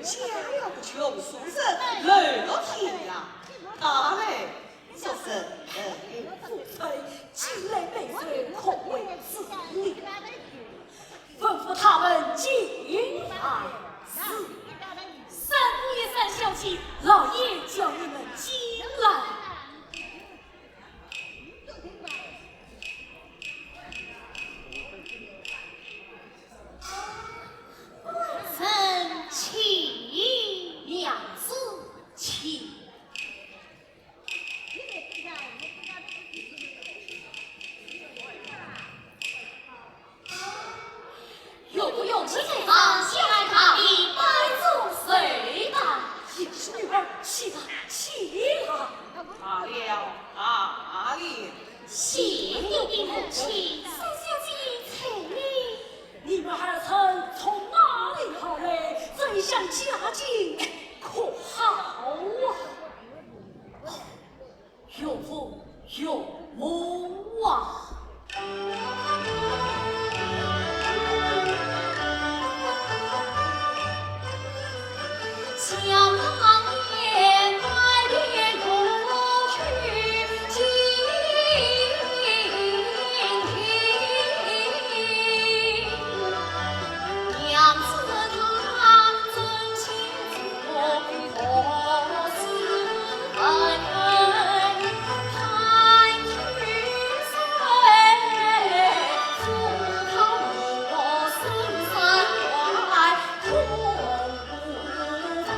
家了个穷书生，累了天呀！大嘞，说是父辈积累美水，恐为子女，吩咐他们进来。三姑爷三小姐，老爷叫你们进来。臣请娘子请。有不有这地方先来看你摆酒随吧？也是女儿，起来，起来！大了，大了！谢你的母亲，三小姐请你。你们二曾从哪里来？怎想家境可好啊？有福有母啊！想当年百年如去今天，娘子她尊亲祖何似恩，盼去岁，扶他我孙三怀同不分。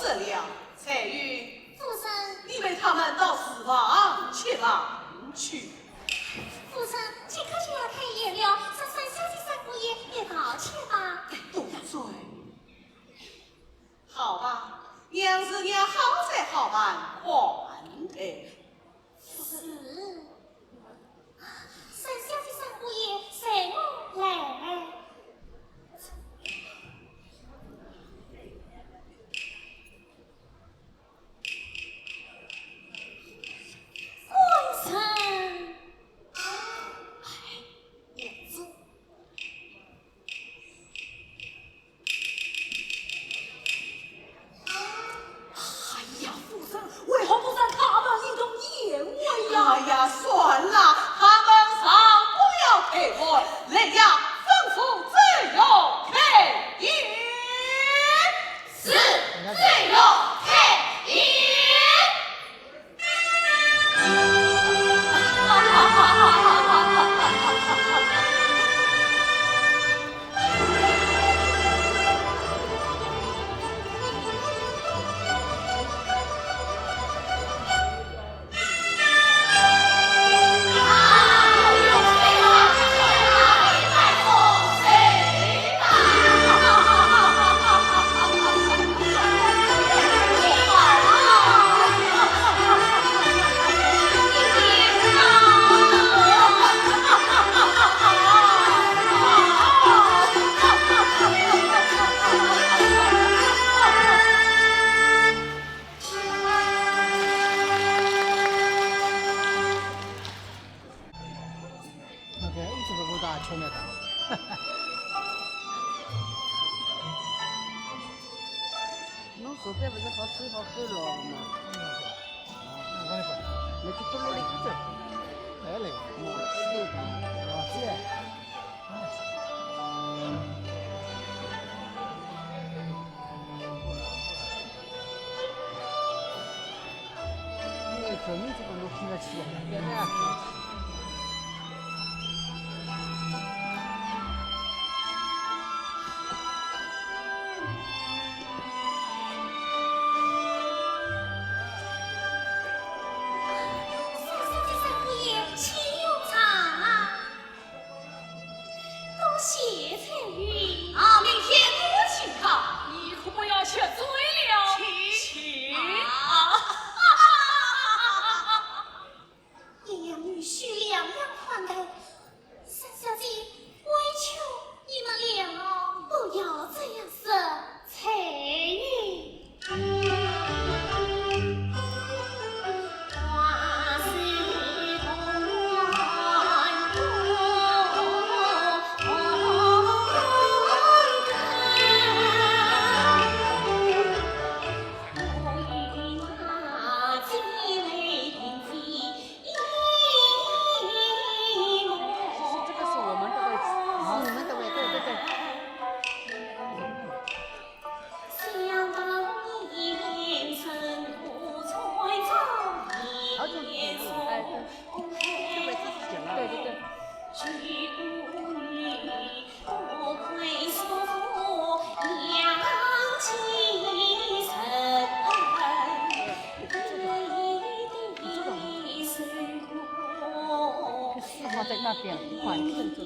死了，彩云，父神，你为他们到死房去吧，去。父神，这可就要开业了，上山小姐三姑爷也告去吧。堵嘴。好吧，娘子娘好才好办，宽待。是。山小姐三姑爷，随我来。官神，娘子。哎呀，夫人，为何不让他们一同宴会呀？哎呀，算了，他们上不要开会，来呀，吩咐自由开宴。是，自由开宴。侬手边不是好水好够了吗？那就多落里走。来嘞，是的，这你这个路听得起，别那样听得起。在那边缓顺着。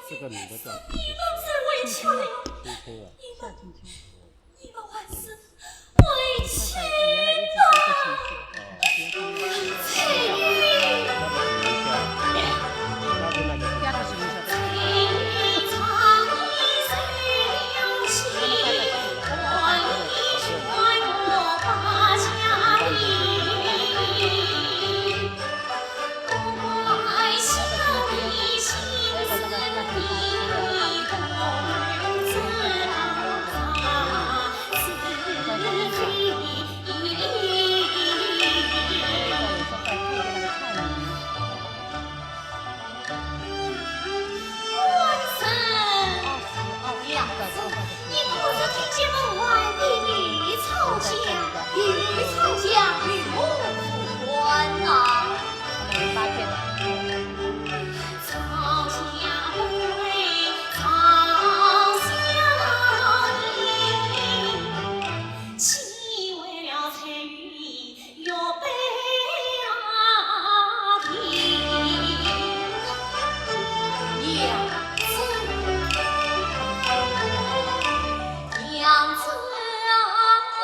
这个女的叫你们是委屈了，青青啊，你们还是委屈娘子啊，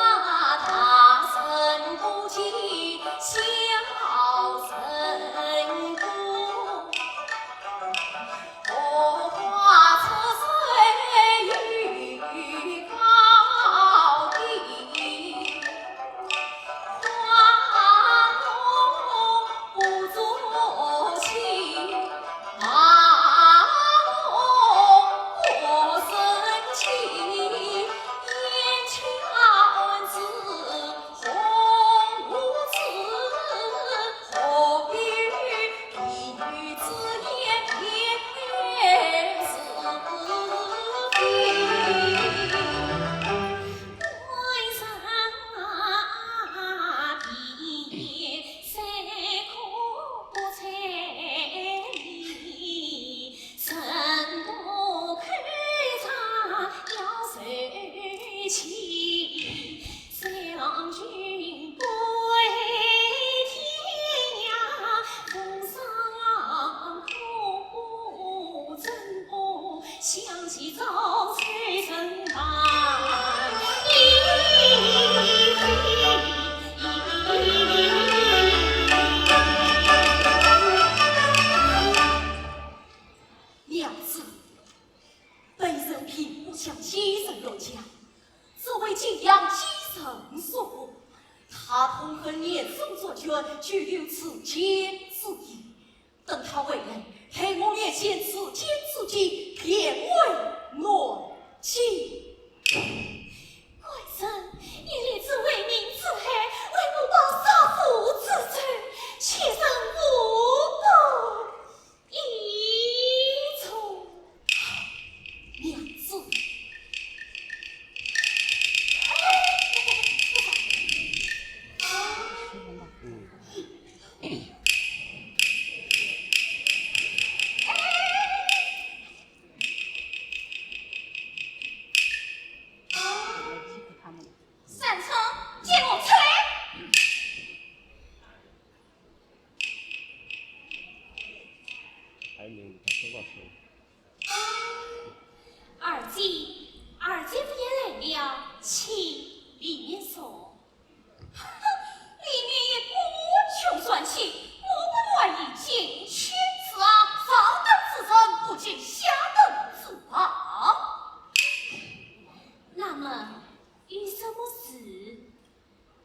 竟扬起绳索。他痛恨严嵩作权，拘留此间之意。等他为人黑我面前此间之计，变为乱计。贵人，你立志为民除害，为母报杀父之罪，妾身无不依从。娘子，擅长借我出来。还没他说到手。二姐夫也来了，请里面说。里面也不穷算起，我不愿意进去。是啊，上等之人不进下等之房。那么有什么事？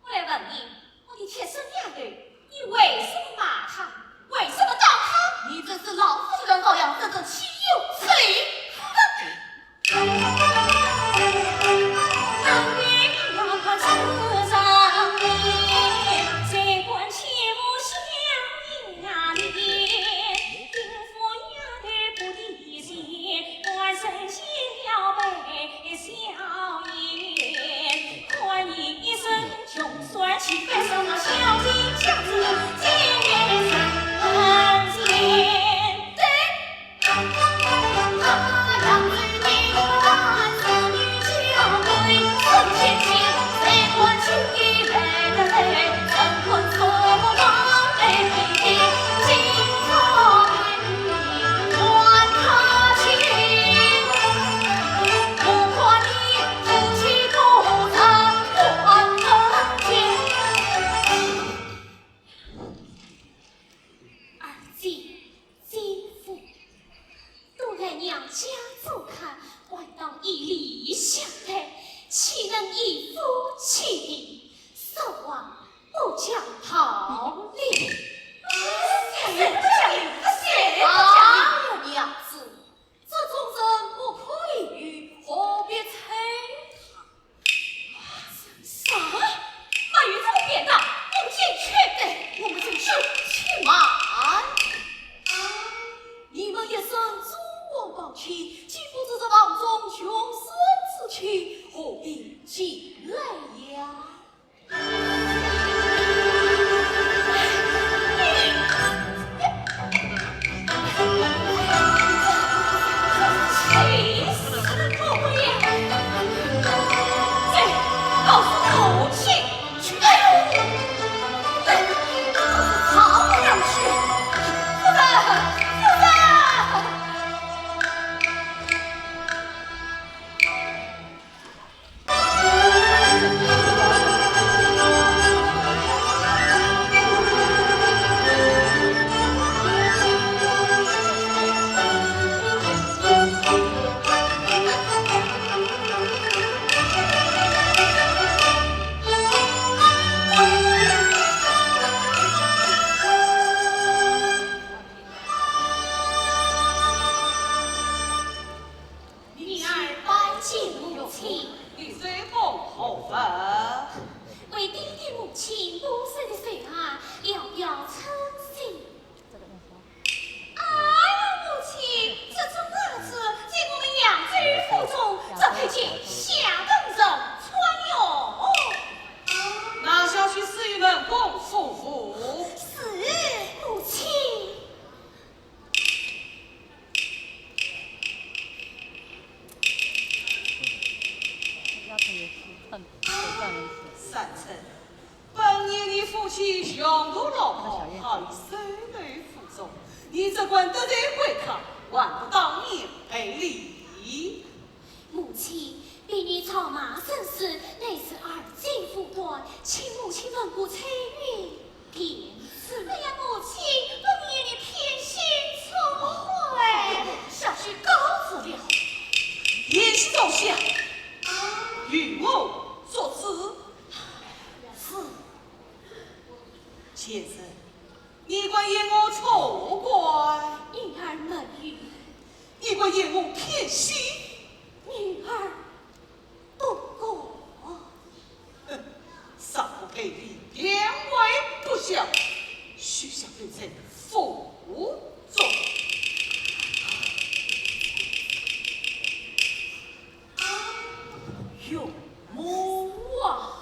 我来问你，我的贴身娘儿，你为什么骂他？为什么打他？你这是老夫人羔羊，真正岂有此理！当年要他出上面，谁管切我相呀面？丁夫丫头不理解，官身先了被笑颜。看你一生穷酸气，为什么小弟相思见三千？三成，本年你夫妻雄都老好，还孙女负重，你这官得罪贵客，万不当面赔礼。母亲，婢女草马生死，乃是二姐夫断，请母亲稳固彩云便是。哎呀，母亲，本年你偏心聪慧，小婿告辞了。言行奏下，与母是。先生，你怪嫌我错怪，女儿没语，你怪嫌我偏心，女儿不过。上不配礼，两位不孝，须向对臣负重。有母啊！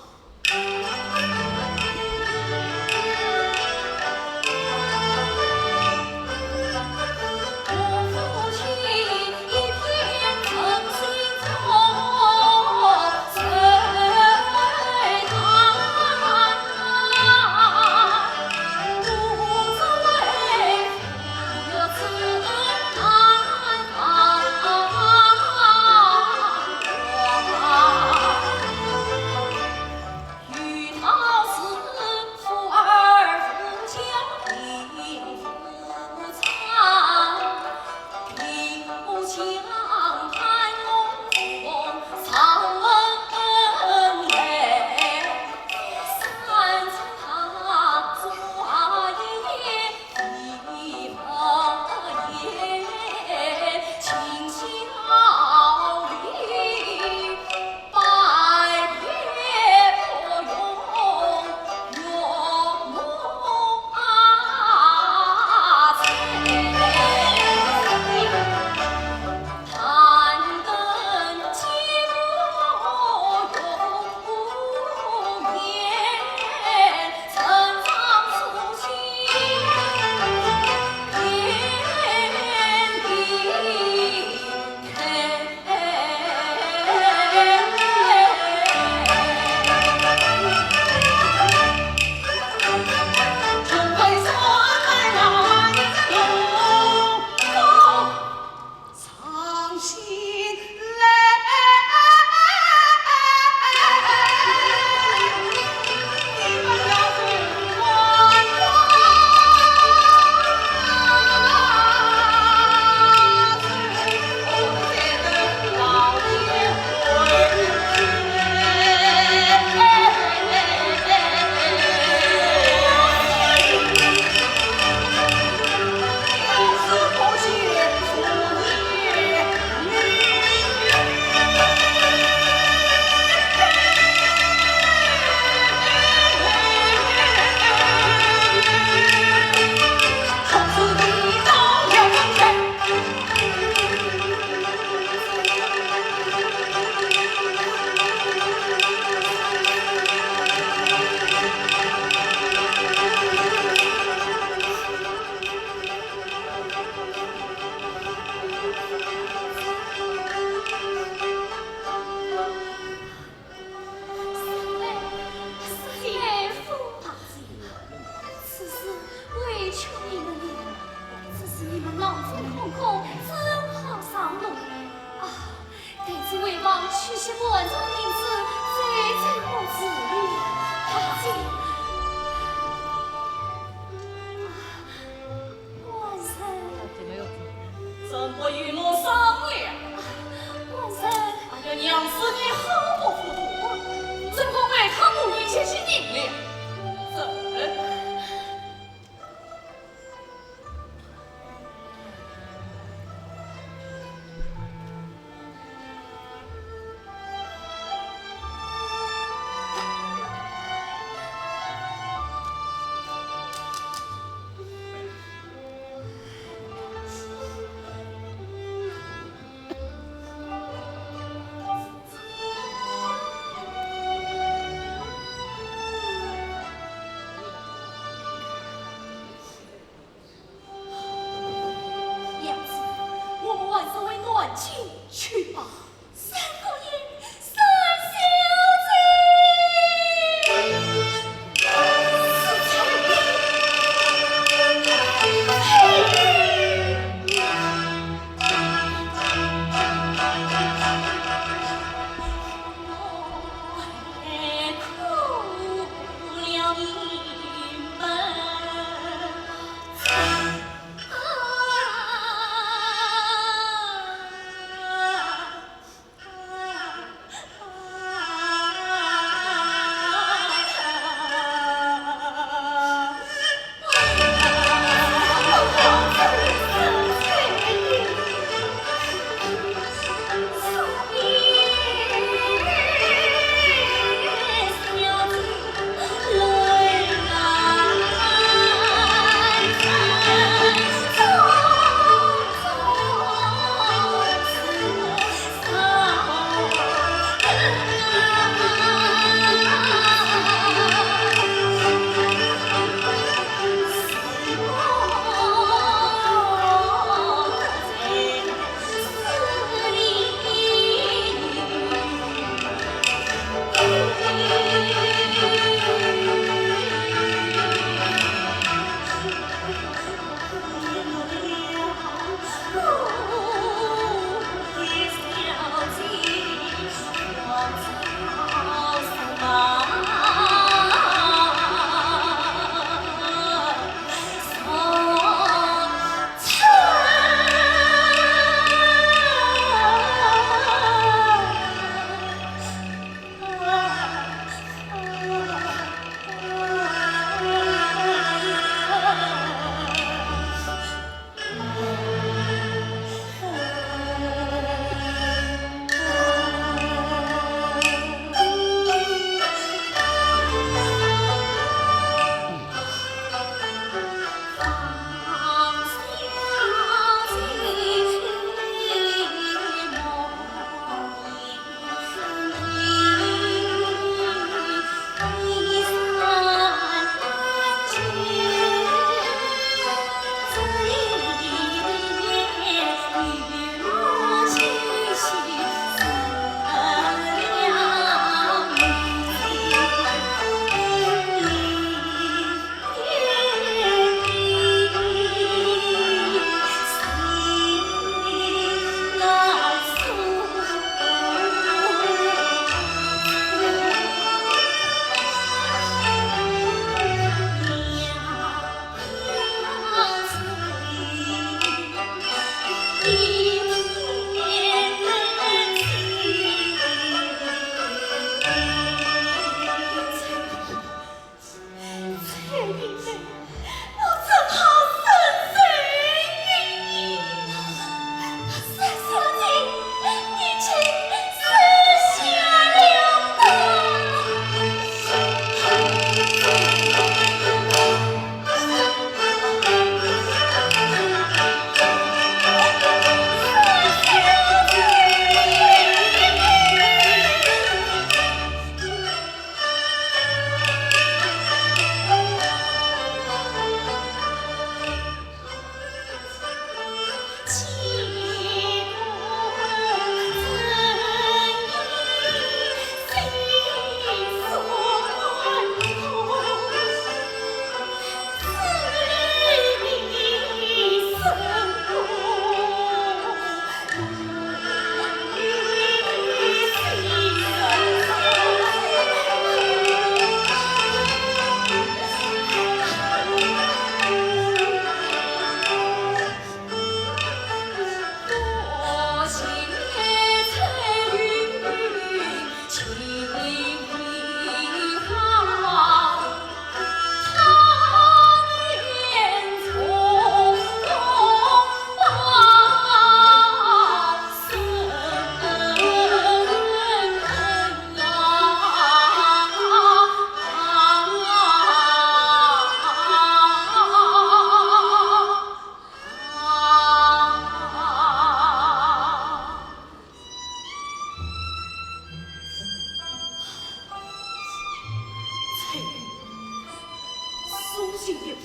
心也不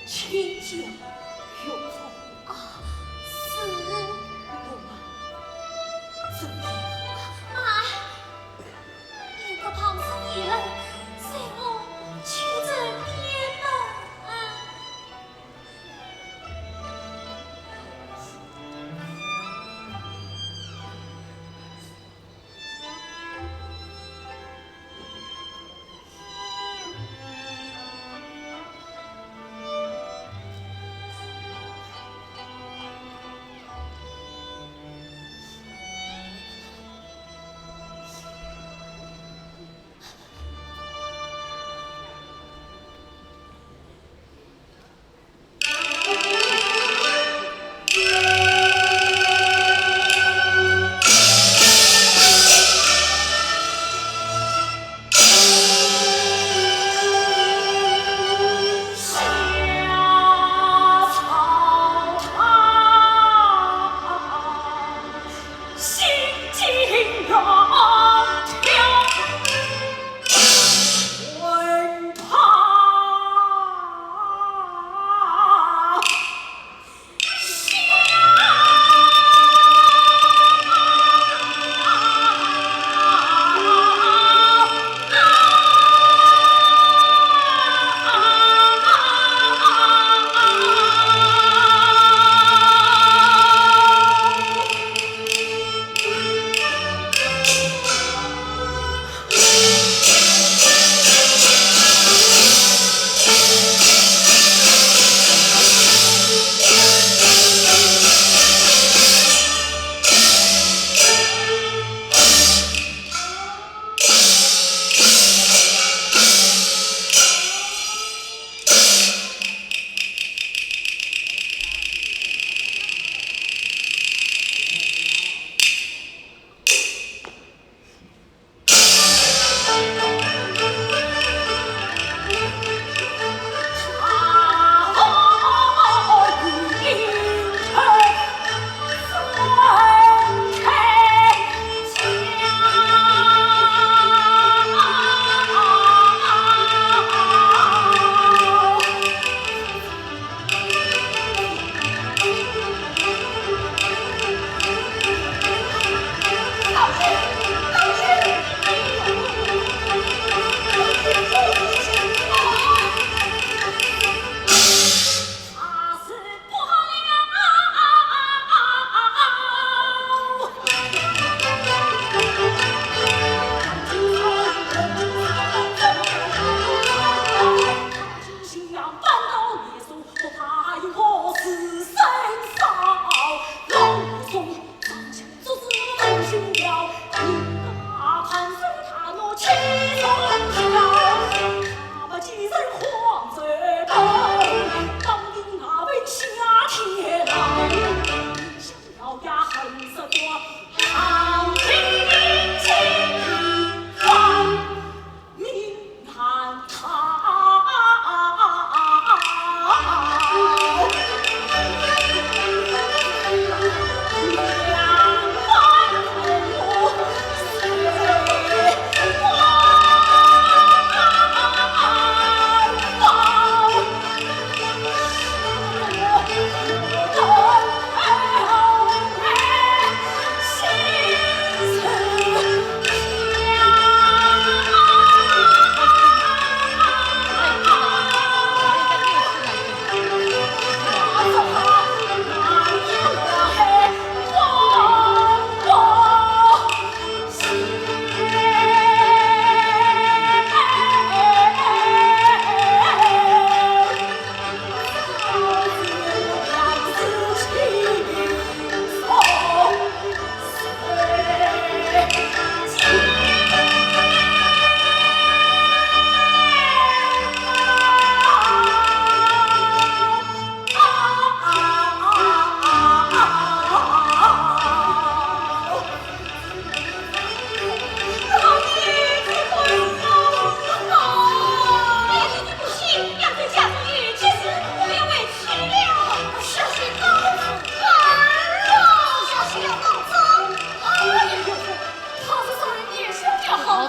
亲近有从啊，是我们怎么妈，一个旁生一人，随我去这边吧。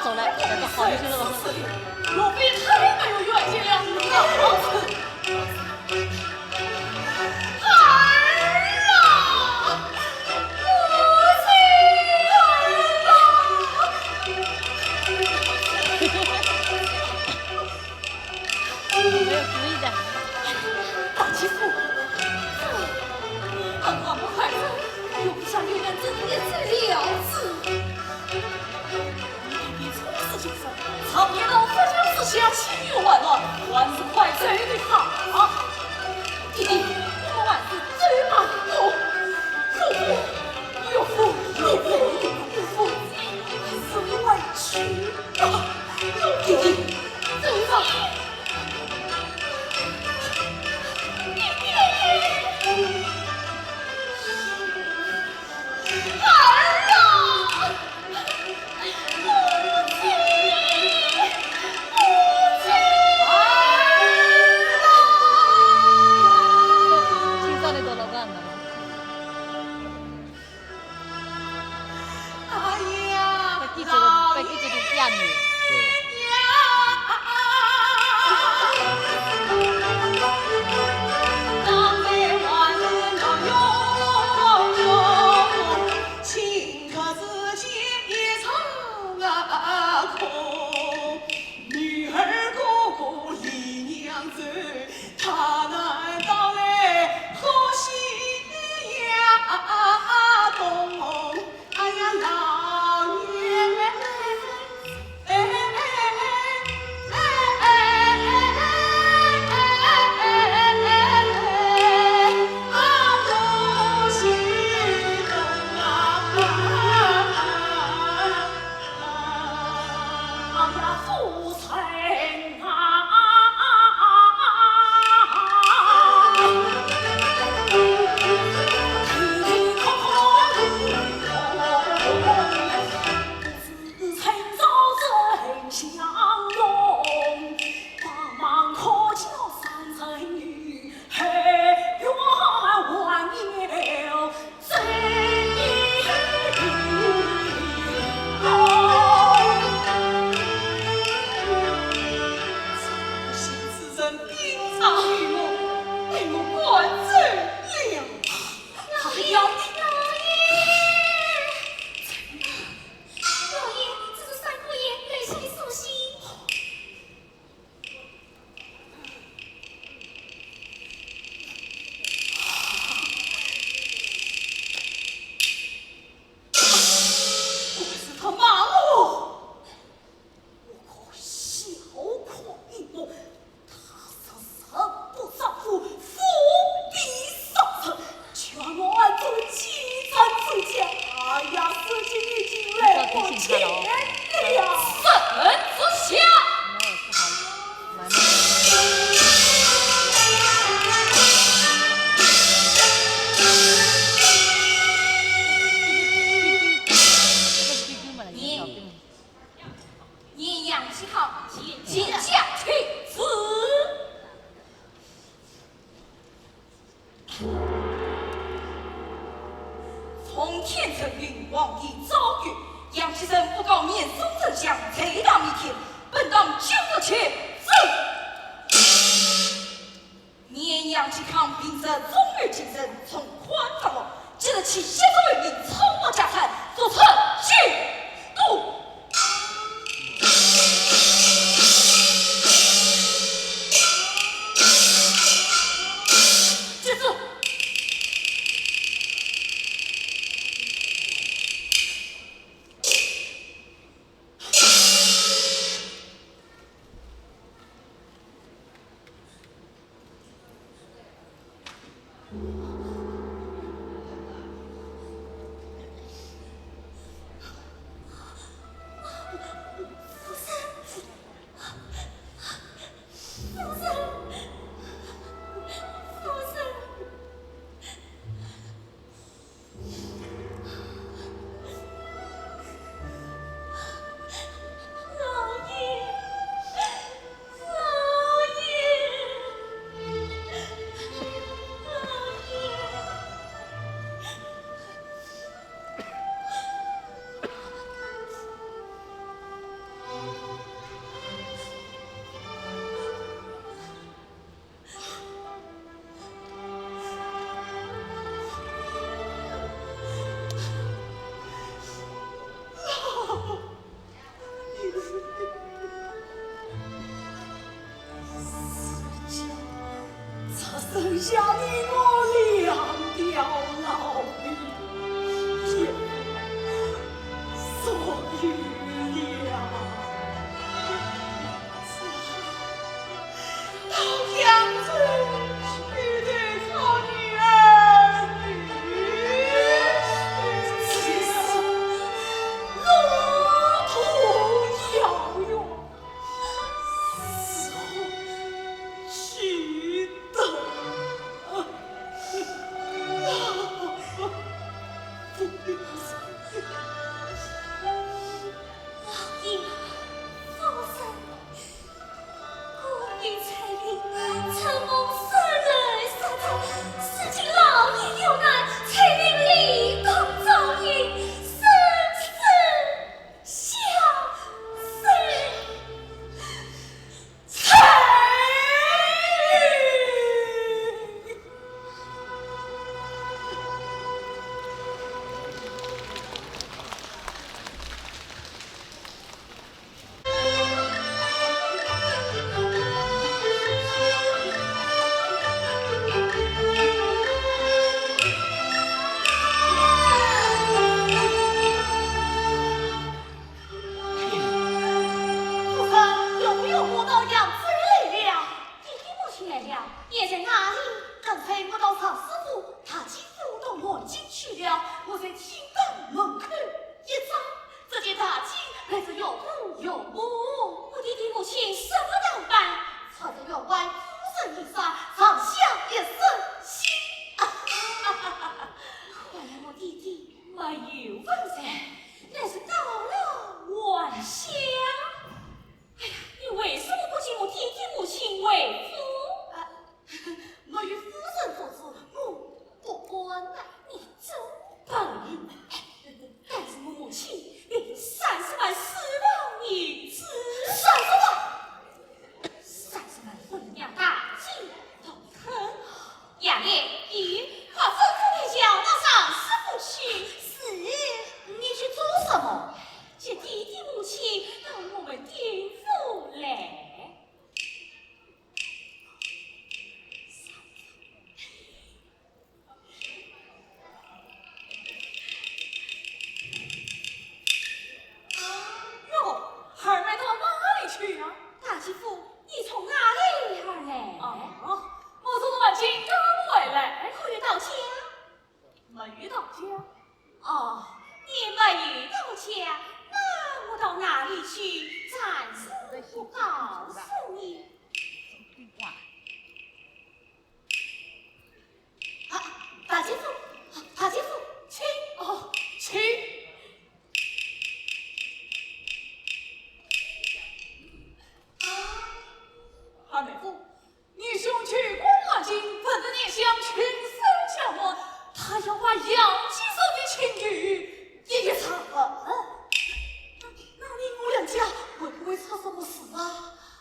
走了，好，就这个。若非太没有远见了，先生，常言道，夫君之下，情有万乱，万事快走的好。弟弟，我们万事走吧。岳父，你累的岳父，还是委屈啊！弟弟，走吧。从天成云，王帝诏曰：杨先生不告年松丞相，才当一天，本当就得且走。年杨其康病色终日精神，从宽放我，记得其先手为民，草木家产，做成去度。剩下你我两条老命，也所以了。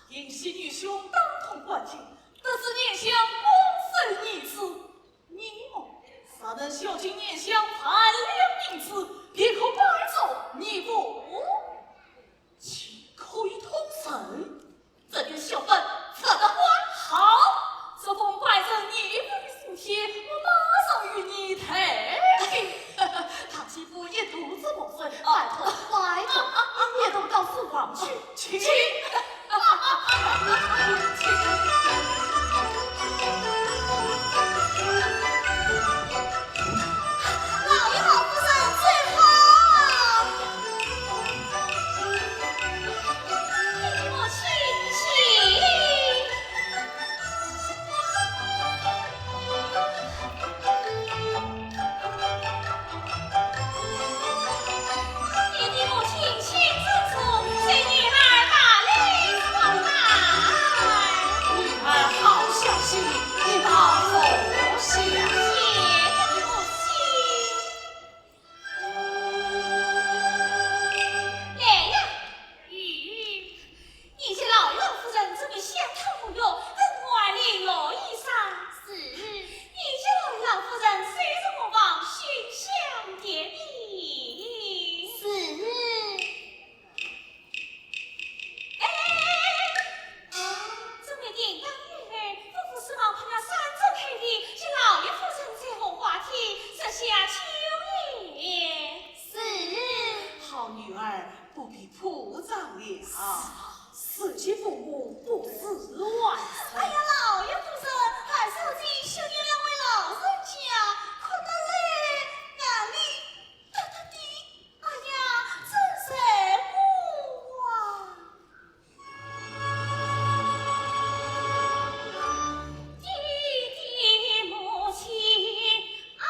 因喜女兄当同关境，得知念想光生一次，你我啥能孝敬念想盘两银子，别可白走你不？亲口一通神，这点小本测得还好，这封拜赠你父的书帖，我马上与你退。他媳妇也独自莫睡，拜托拜托，你也都到书房去。去。老爷老夫人最好，你我亲亲。你我亲亲之处，随女儿打理床来。女儿好消息，你把何下？谢母亲。来呀，玉，你这老爷老夫人这么相讨无友，跟外里落衣裳。是，你这老爷老夫人虽是我王勋相爹比。是。这么定当日，夫妇是忙盼了三周开的，是老爷夫人在红花梯设下秋夜。是。好女儿不必铺张了，死其父母不是万岁。哎呀，老爷夫人，还是敬兄弟两位老人家，困得嘞，眼里哒哒的，哎呀，真是苦啊！弟弟母亲啊！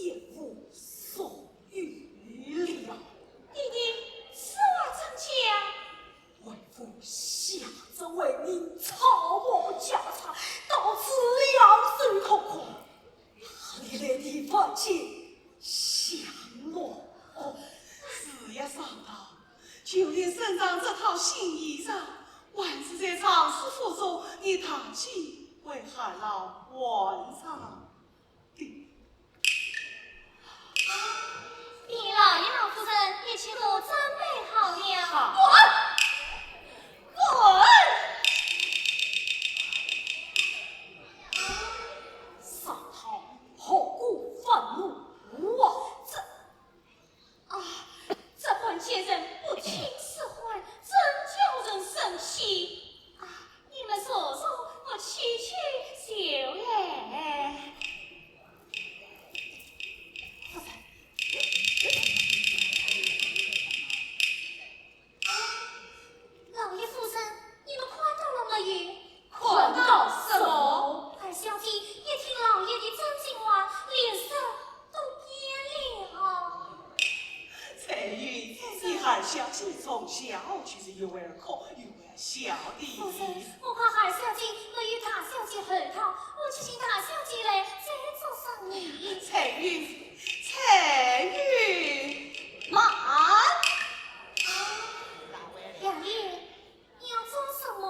也无所欲了。弟弟，此话怎讲？为父下着为民草木家产，到此两手空空，哪里来的饭钱享乐？是呀，上道，就连身上这套新衣裳，还是在常师府中你堂起为海老换上的。你老爷老夫人一切都准备好了。好滚！上堂何故愤怒？我这关切人不听使唤，真叫人生气啊！你们说说，我去就来。老爷夫人，你们看到了没有？看到什么？二小姐一听老爷的真心话，脸色都变了。彩云，你二小姐从小就是有儿可有儿小夫人的。，我看二小姐没有大小姐后头，我去请大小姐来再做生意。彩云，彩云，慢！杨爷，你要做什么？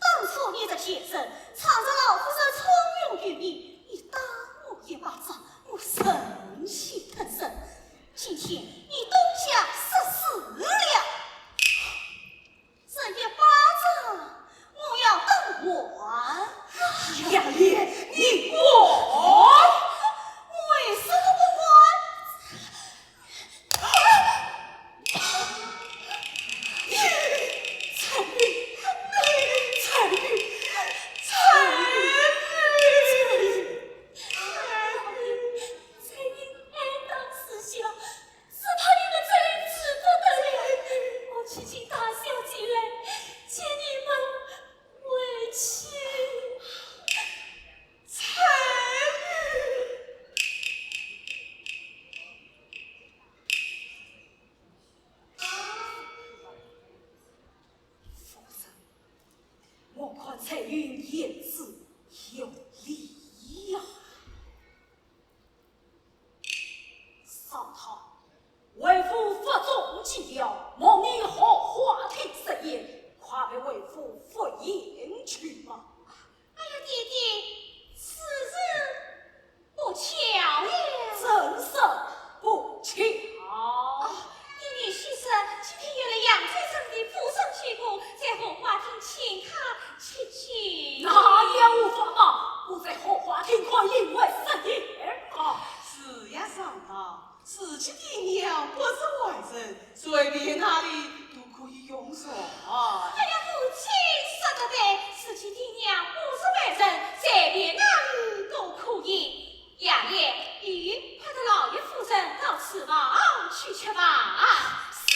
当初你这先生藏着老夫人聪明于你，你打我一巴掌，我生气腾身。今天你东家失势了，这一巴掌我要等还。杨爷，你滚！为什么不管？彩云，彩云爱当思想，只怕你们再治不得了。我去请大小姐来，见你们委屈。彩云。夫人，我看彩云言辞有理呀。上堂，为父负重进表，望你好话听实言，快陪为父赴宴去吧。哎呀，弟弟，此日不巧了。真是不巧。因为先生今天有了阳台上的铺上去过，在后花厅请他吃酒。那也无法嘛，我在后花厅快因为实言啊。是呀，上道，自己的娘不是外人，随便哪里都可以用上。哎呀，母亲说得对，自己的娘不是外人，随便哪里都可以。杨爷，与派的老爷夫人到此房去吃饭。是。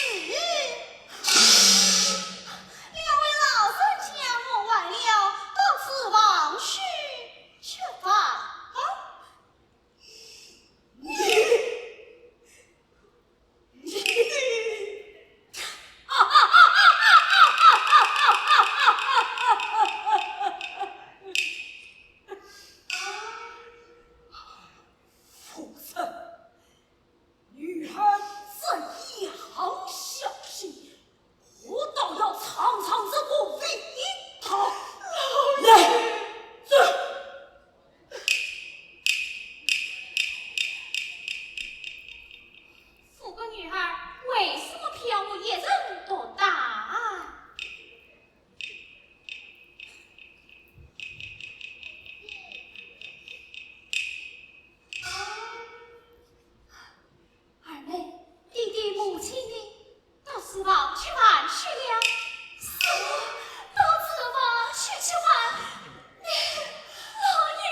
两位老人家我完了，到此房去吃饭。夫人，女儿怎样小心，我倒要尝尝这个味道。来，这富贵女儿为什么偏要我一人多大？二妹，弟弟母亲呢？到此房去玩去了。什么？到此房去吃饭？老爷。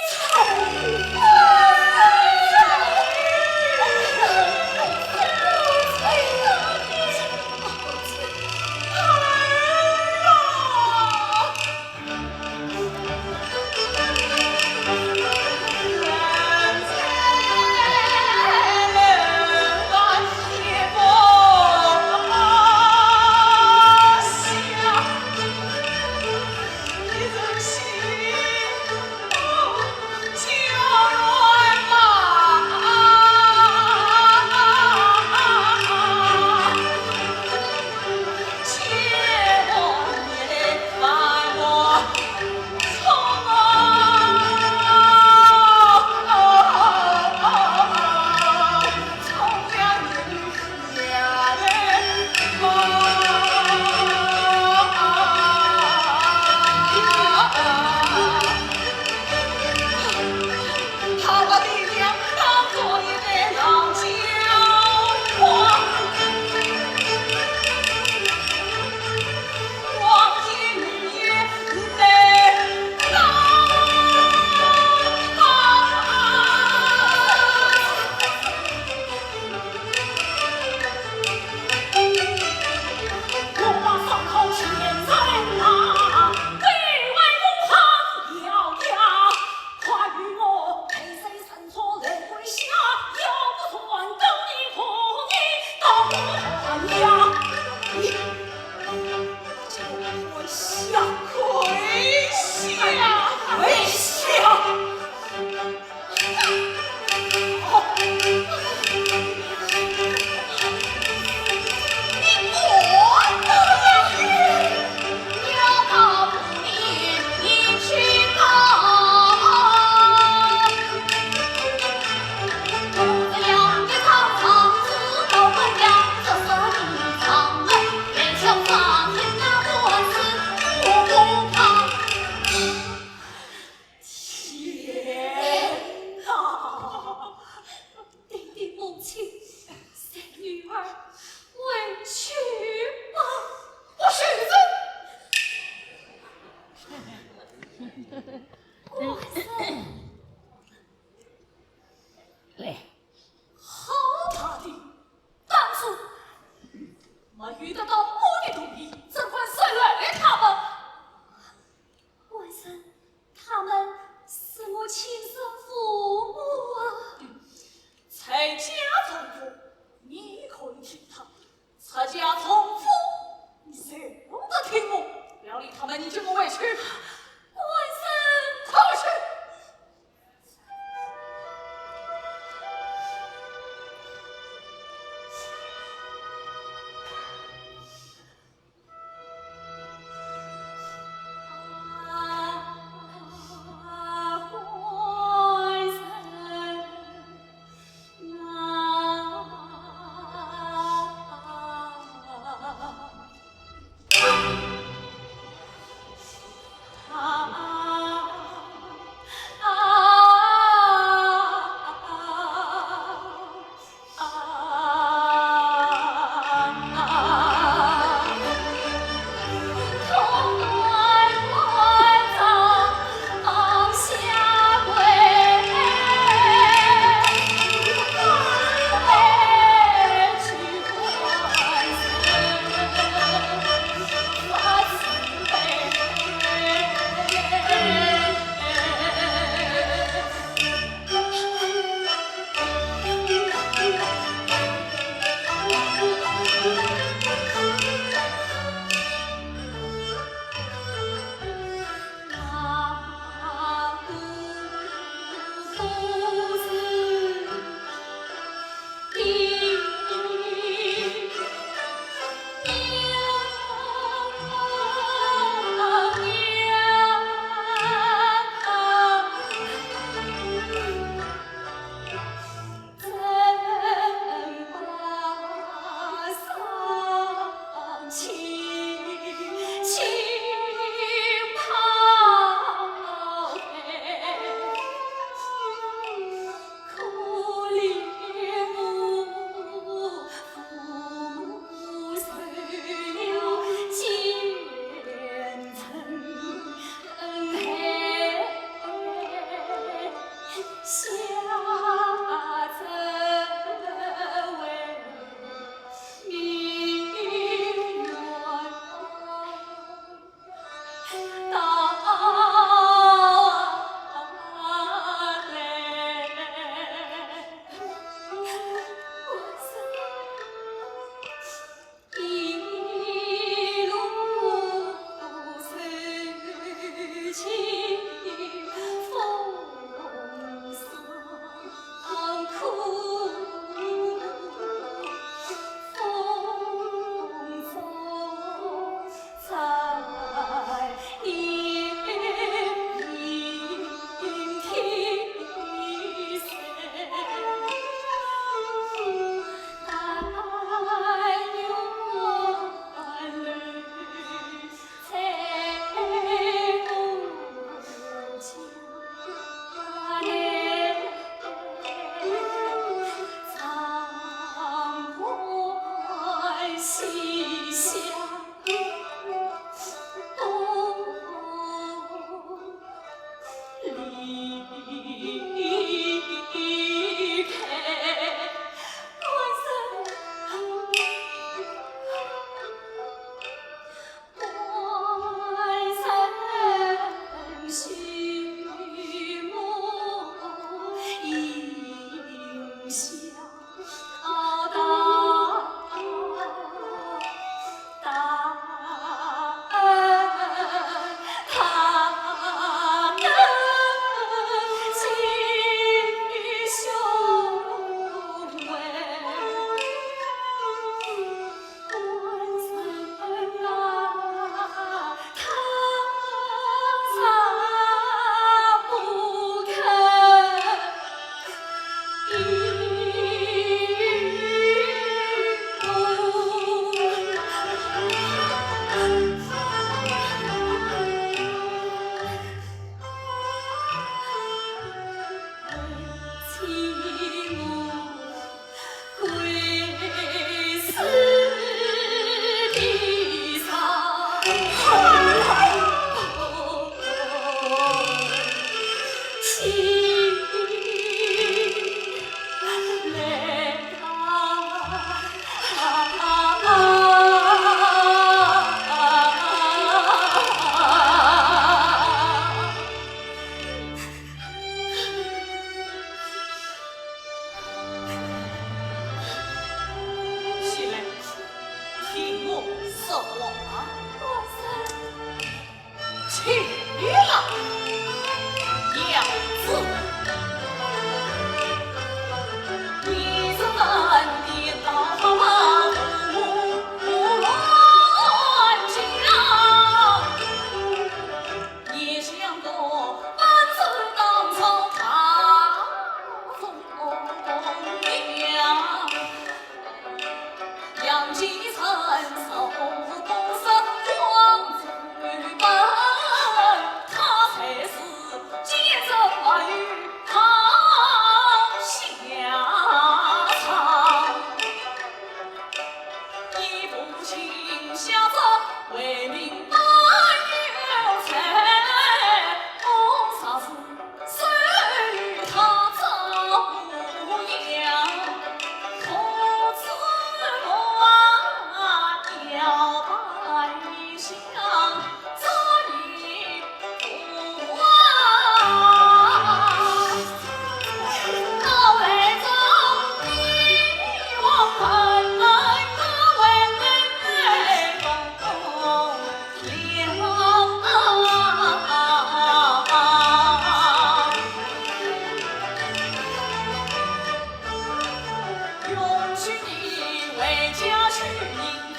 许你为家去迎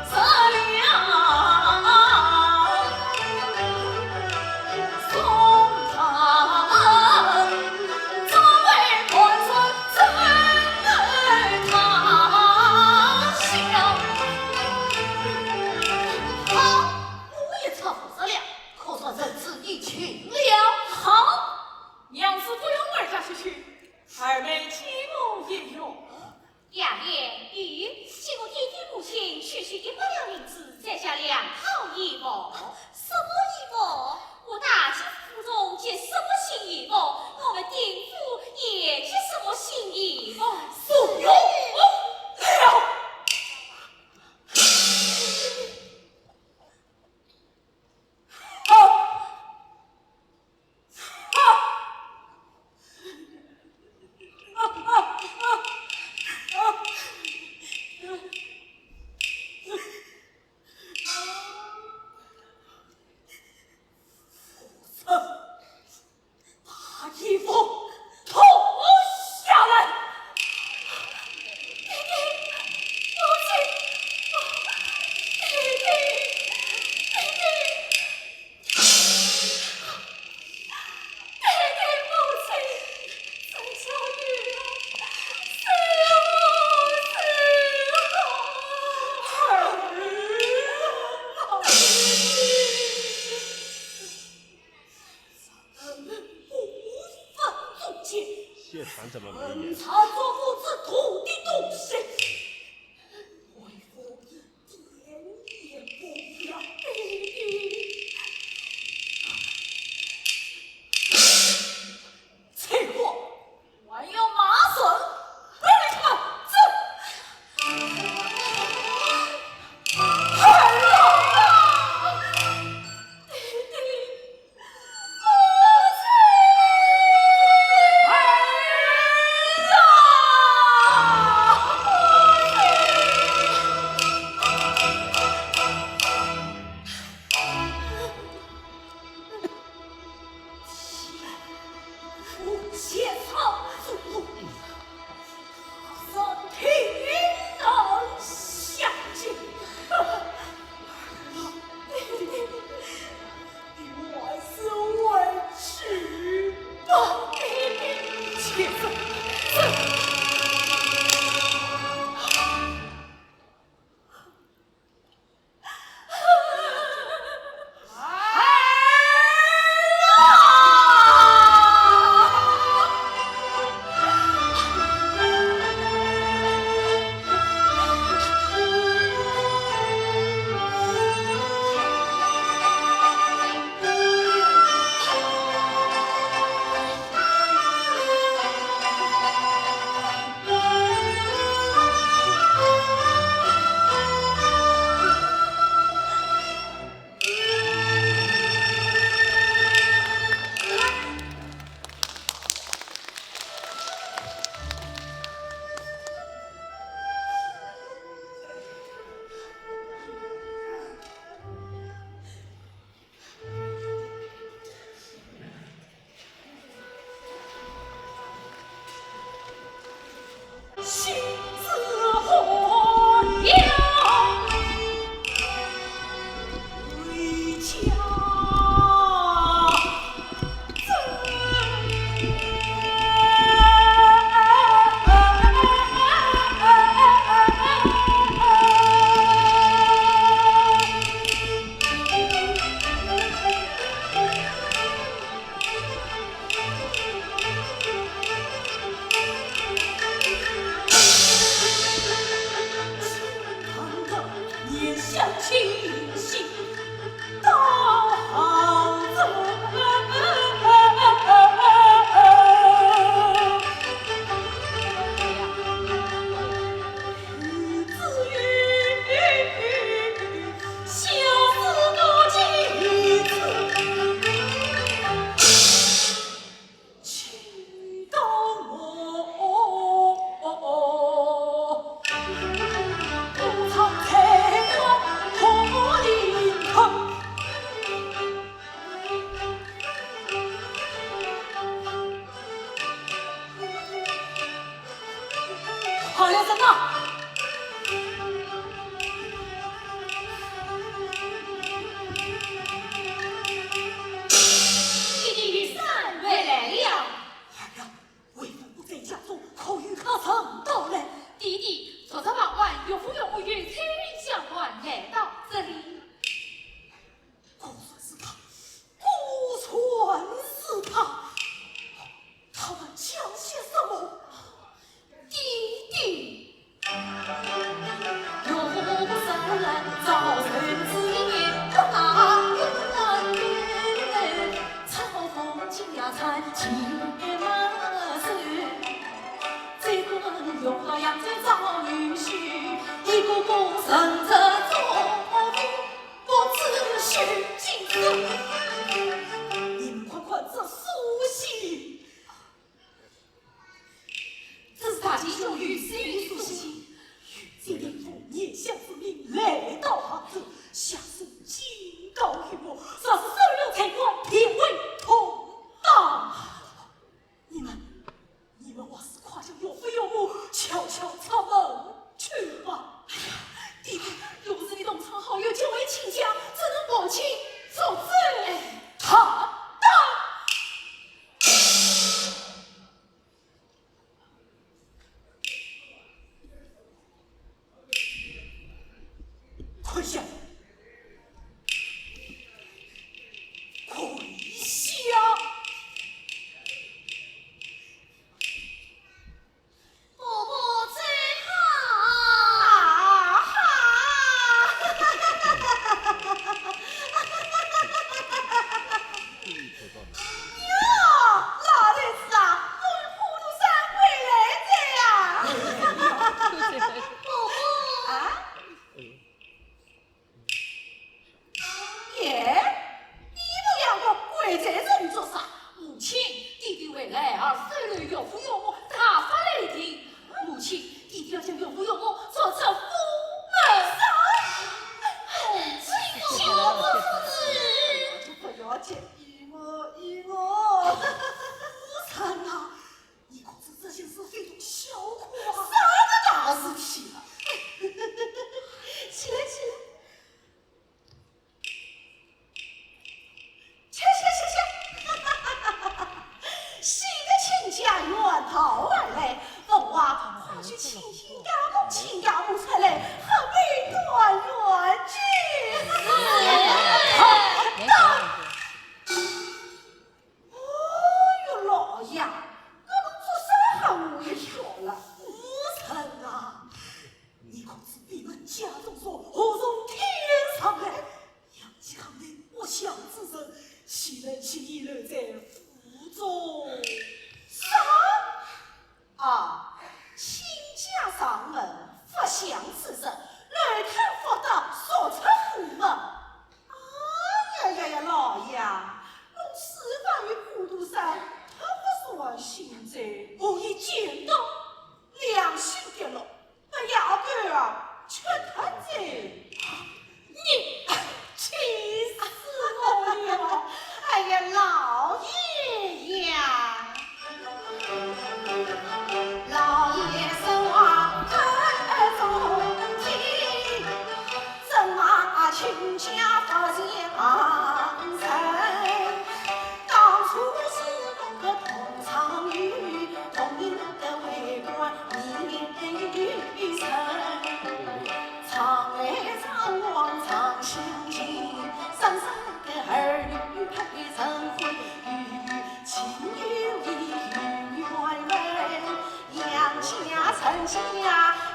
择良，送他作为官孙在他乡。好，我也操死了，可算仁至义尽了。好，娘子不用儿家去，二妹继母也用。杨爷与继母替替母亲区区100两银子，摘下2套衣服，什么衣服？我大姐府中借什么新衣服？我们丁府也借什么新衣服？所有了。把衣服脱下来。谢传怎么没言？他做父子土的东西，为父一点也不要结果还有马孙，让你看这。啊！好了，怎么？弟弟与三位来了。哎呀，为父不在家中，可与他曾到来。弟弟昨天傍晚岳父岳母与彩云相伴来到这里。果算是他，果算是他。他们讲些什么？弟弟，岳父三人早晨之夜不打远，朝风紧呀参进马水，这个用到扬州找女婿，一个个生着做不知须今日。你们快快这苏西。这是大吉兄与谁苏醒？这人妇也向子民来到杭州，下手警告于我，说是收留财官，偏为同党。你们还是快向岳父岳母悄悄插门去吧。哎呀，弟弟，若不是你东厂好友结为亲家，怎能母亲受罪？他当。跪下！跪下！伯伯最好。哟，老弟子啊，我是普渡山回来的呀。伯伯啊？耶，你不要我跪在这里做啥？母亲，弟弟为来儿虽然岳父岳母大发雷霆，母亲，弟弟要将岳父岳母做成夫门。母亲，求子不要紧，依我。三啊，你可知这件事非同小可啊？啥个大事体了？起来，起来。喜的亲家远逃而来，凤娃或许亲亲家母亲家母才来，何必断远去？哦哟，老爷，我们做啥行我也晓了。无尘啊，你可知你们家中说何从天上来？杨继行内不祥之人，岂能轻易留在府中？啥？啊，亲家上门，不祥之人，来看福德，说出府门。呀，老爷，侬释放于普渡山，他不算心贼，我已见到良心跌落，那牙根啊，却他贼。你，气死我了！哎呀，老爷呀，老爷身亡根中天，怎骂亲家不祥人？当初是个同场雨，同饮的为官面于身，常来常往常相亲，生生的儿女配成婚，情有义与缘分，杨家陈家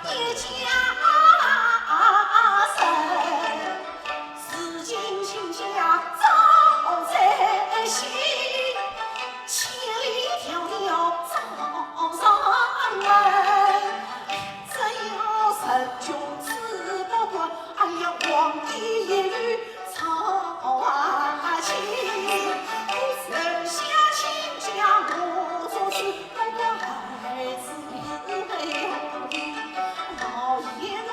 一家人，如今亲家早在心，千里迢迢找上门，只有神君知不断，哎呀，皇帝言语操心，留下亲家我做事，那个孩子没有理，老爷我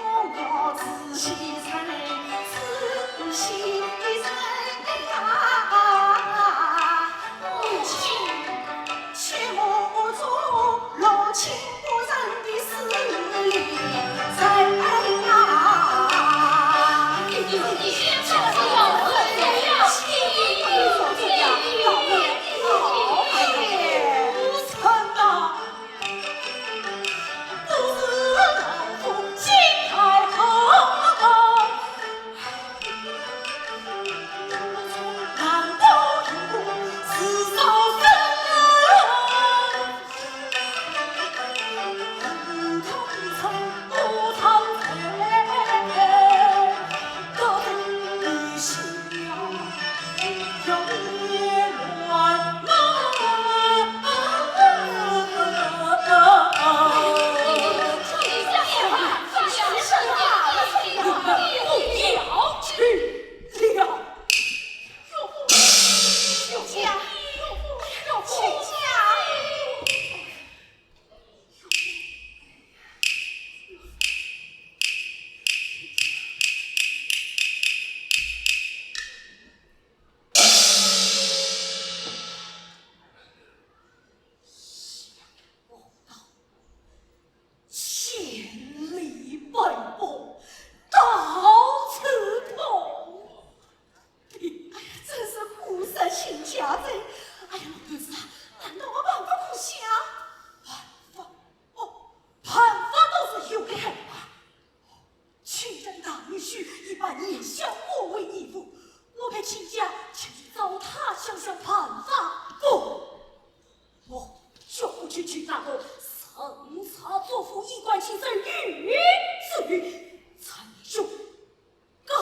其在玉嘴参中告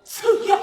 辞呀！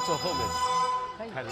坐后面去，太冷。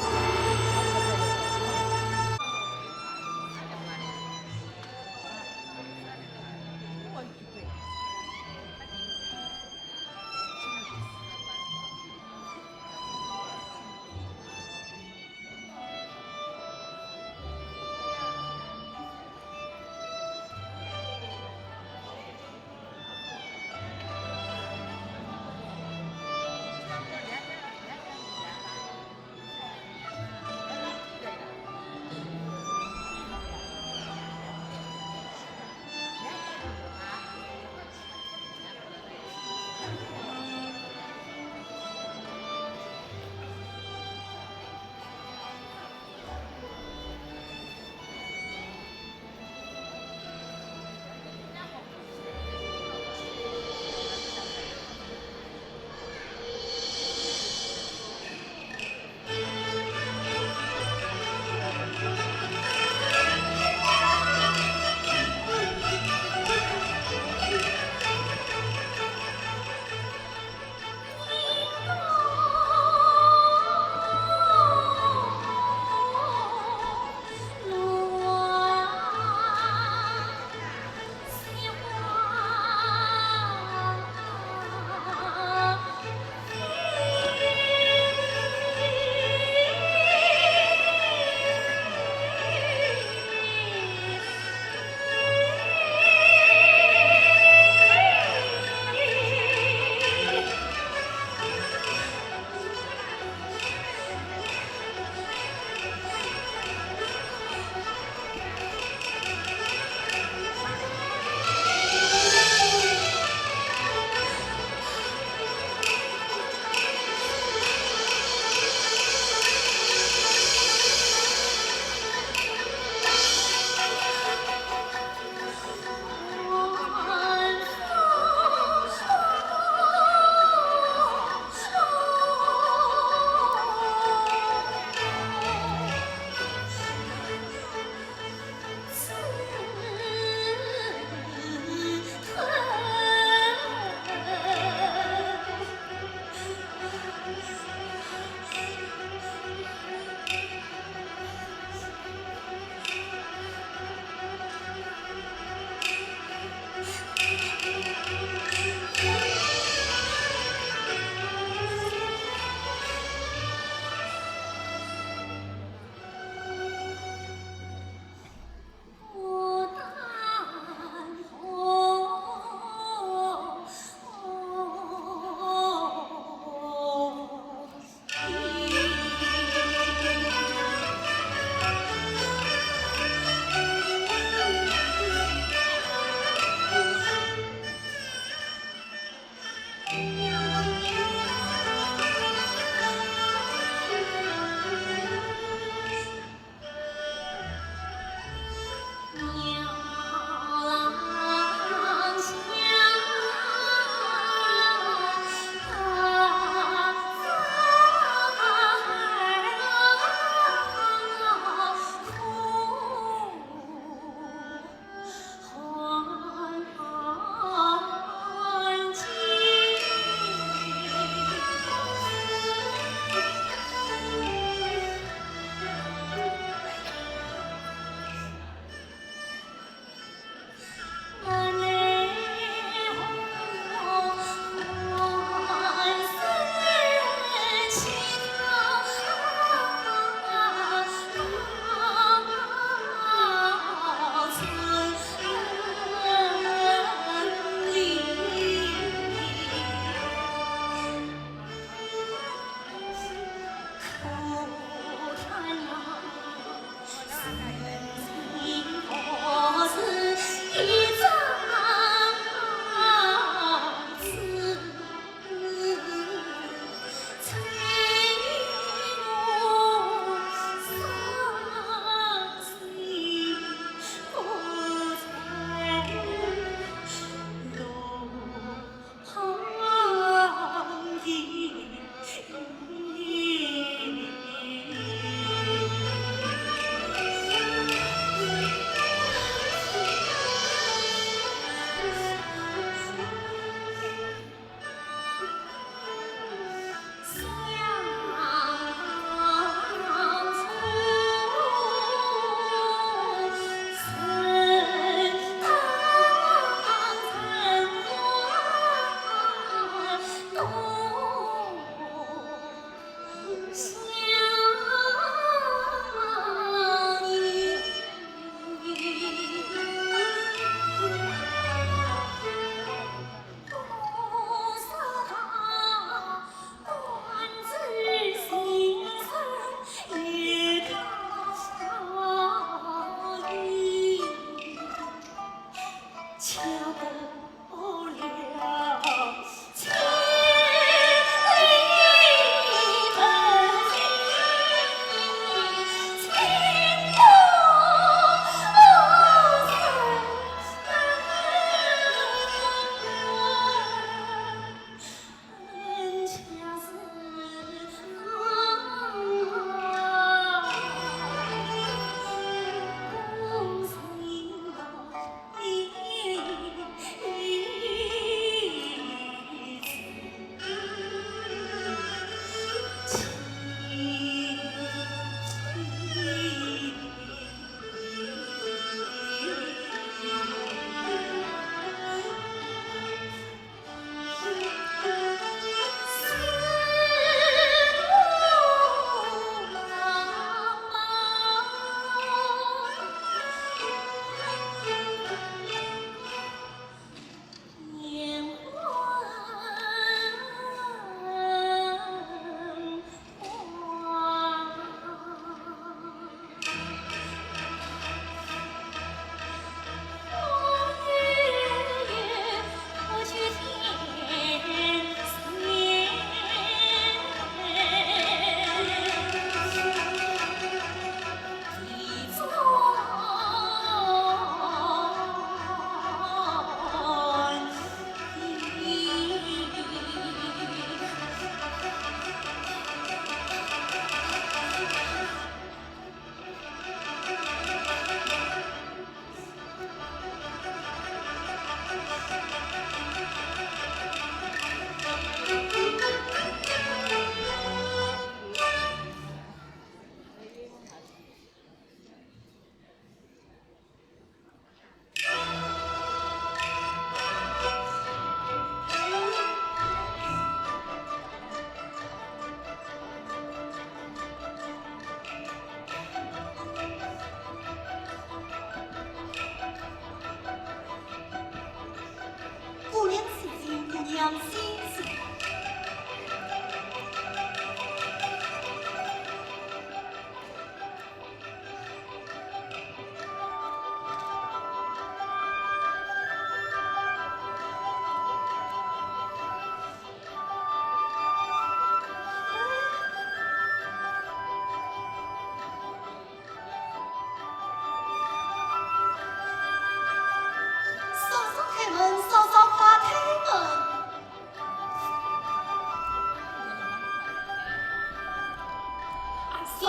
姑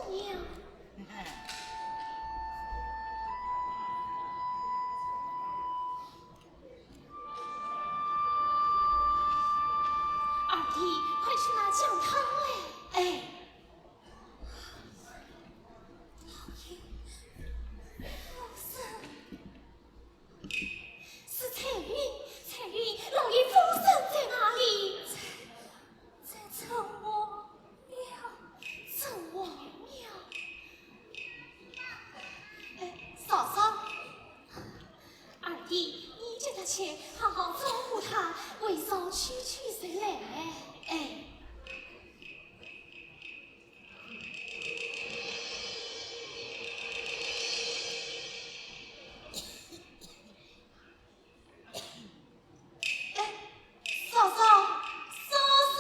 娘。二弟，快去拿姜汤来！哎。是彩云，彩云，老爷夫人在哪里？在城隍庙，城隍庙。嫂嫂，二弟，你叫他去好好照顾他，为嫂去谁来？哎。嫂嫂，嫂嫂，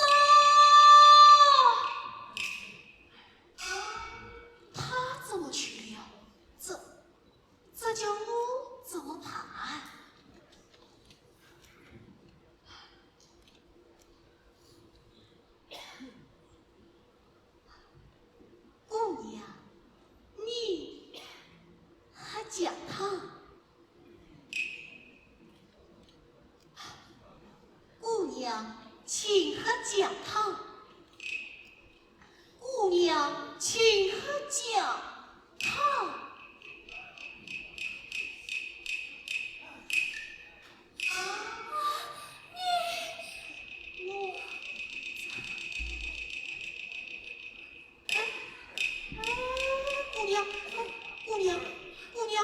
他怎么去了？这叫我怎么办？姑娘，你还讲他？姑娘，请喝姜汤。姑娘，请喝姜汤。姑娘，姑娘，姑娘，姑娘。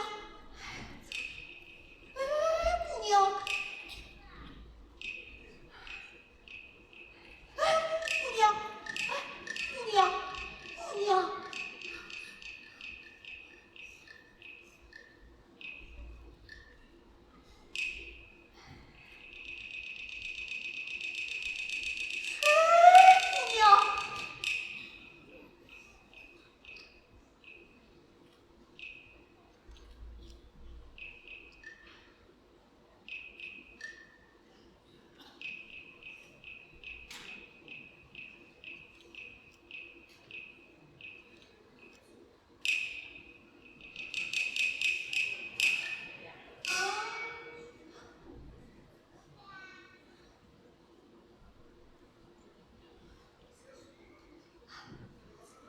姑娘，姑娘，姑娘，姑娘，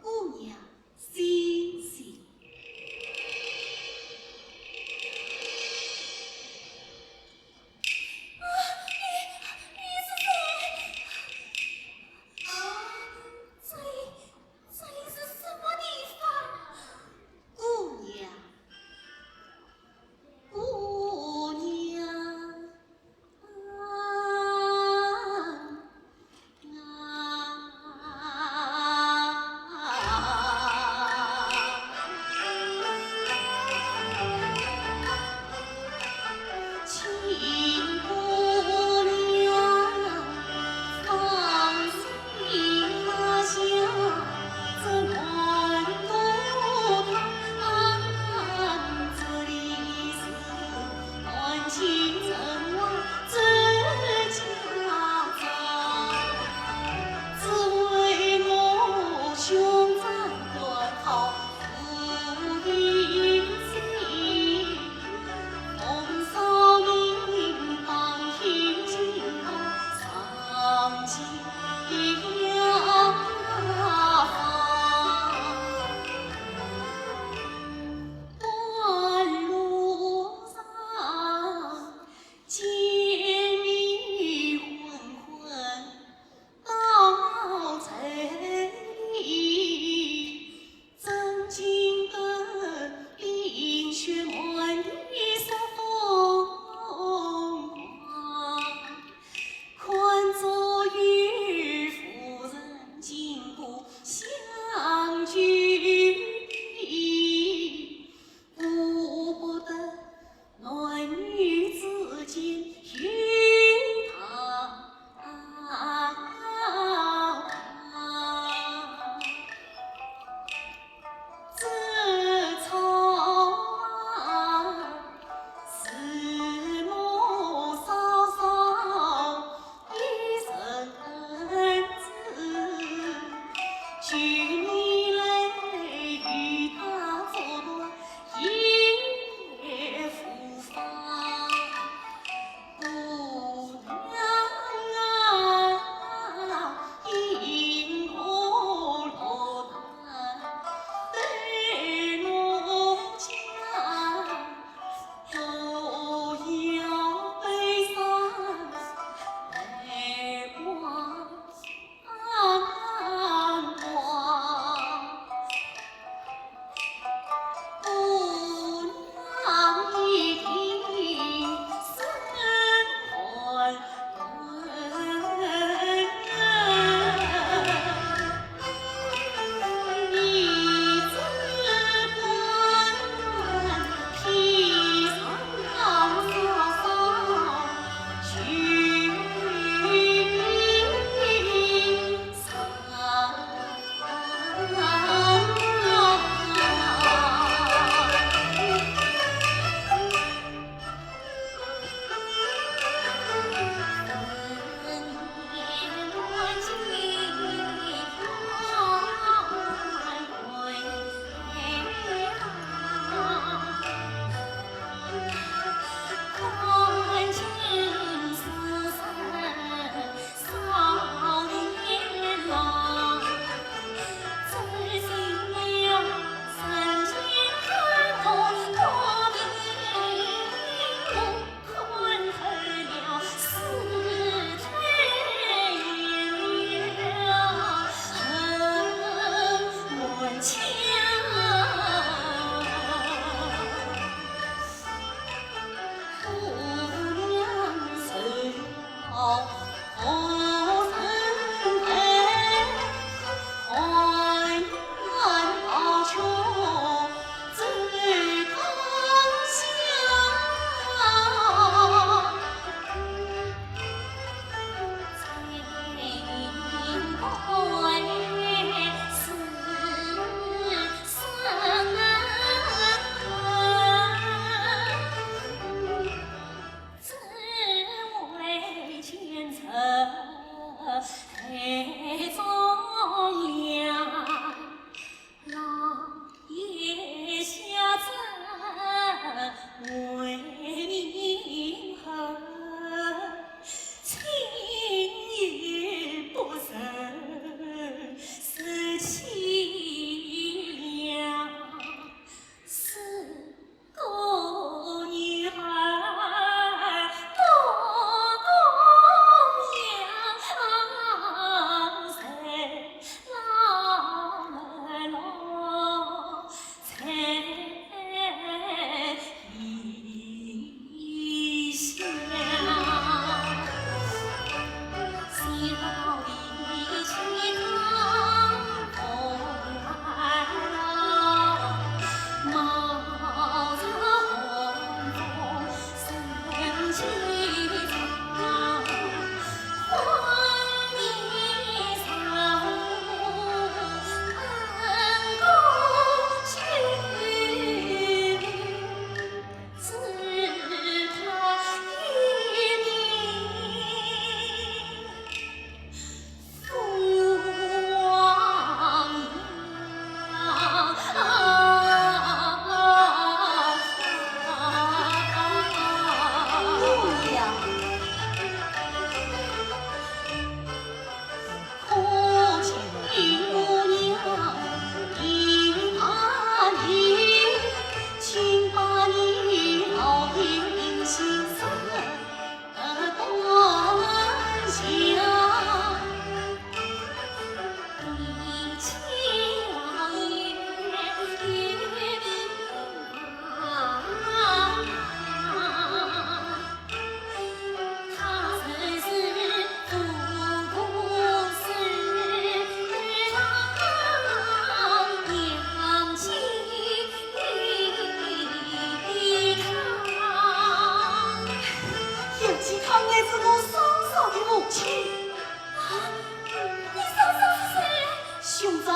姑娘，醒醒！这里是什么地方？姑娘，姑娘，亲姑娘，放心他乡，怎管渡他？这里是断情怎忘自家长？只为我兄长断好父一心。奉少应当听进上进呀半路上见你昏昏到这里，正经的冰雪满地撒风光，宽作渔夫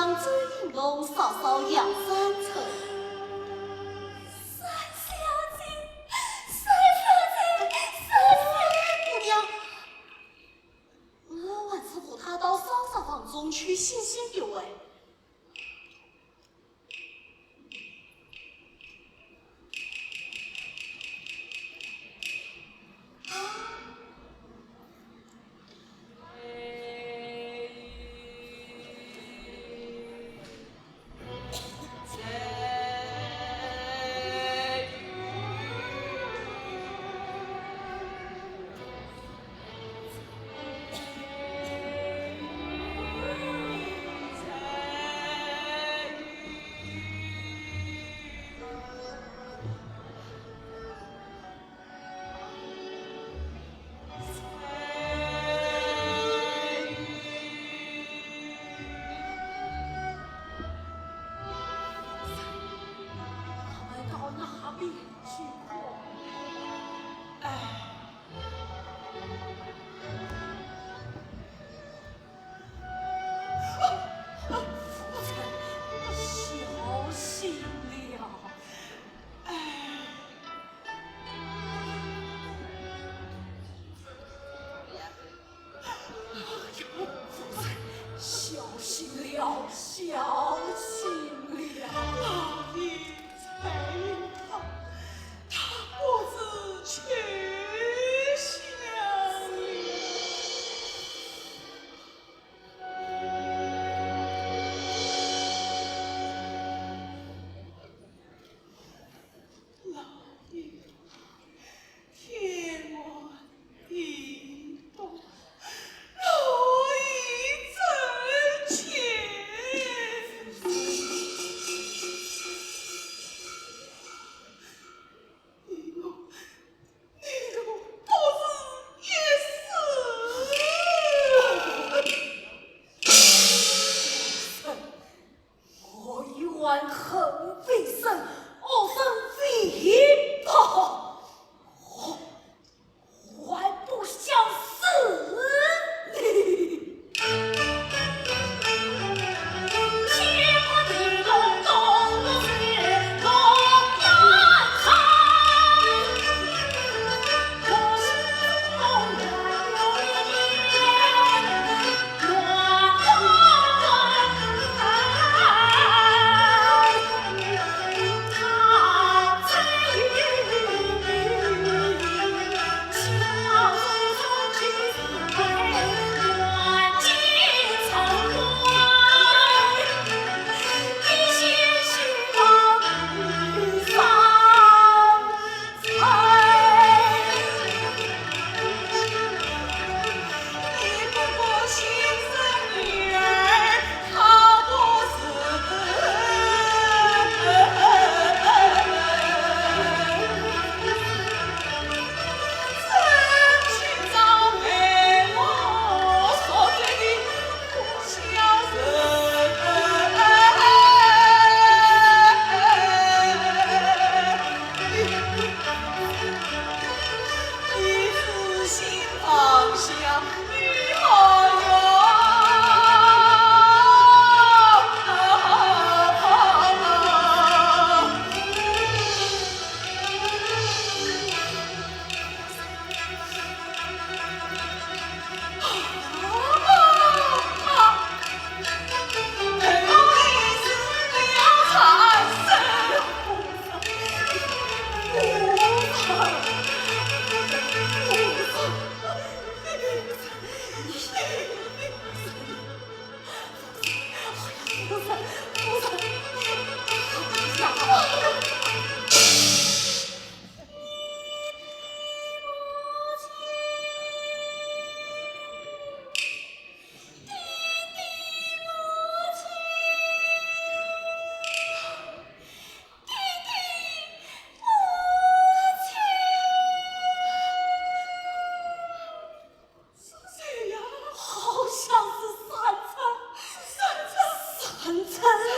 上这银龙稍稍扬三层。三小姐，姑娘，我还是和他到上沙房中去歇歇酒哎。三层。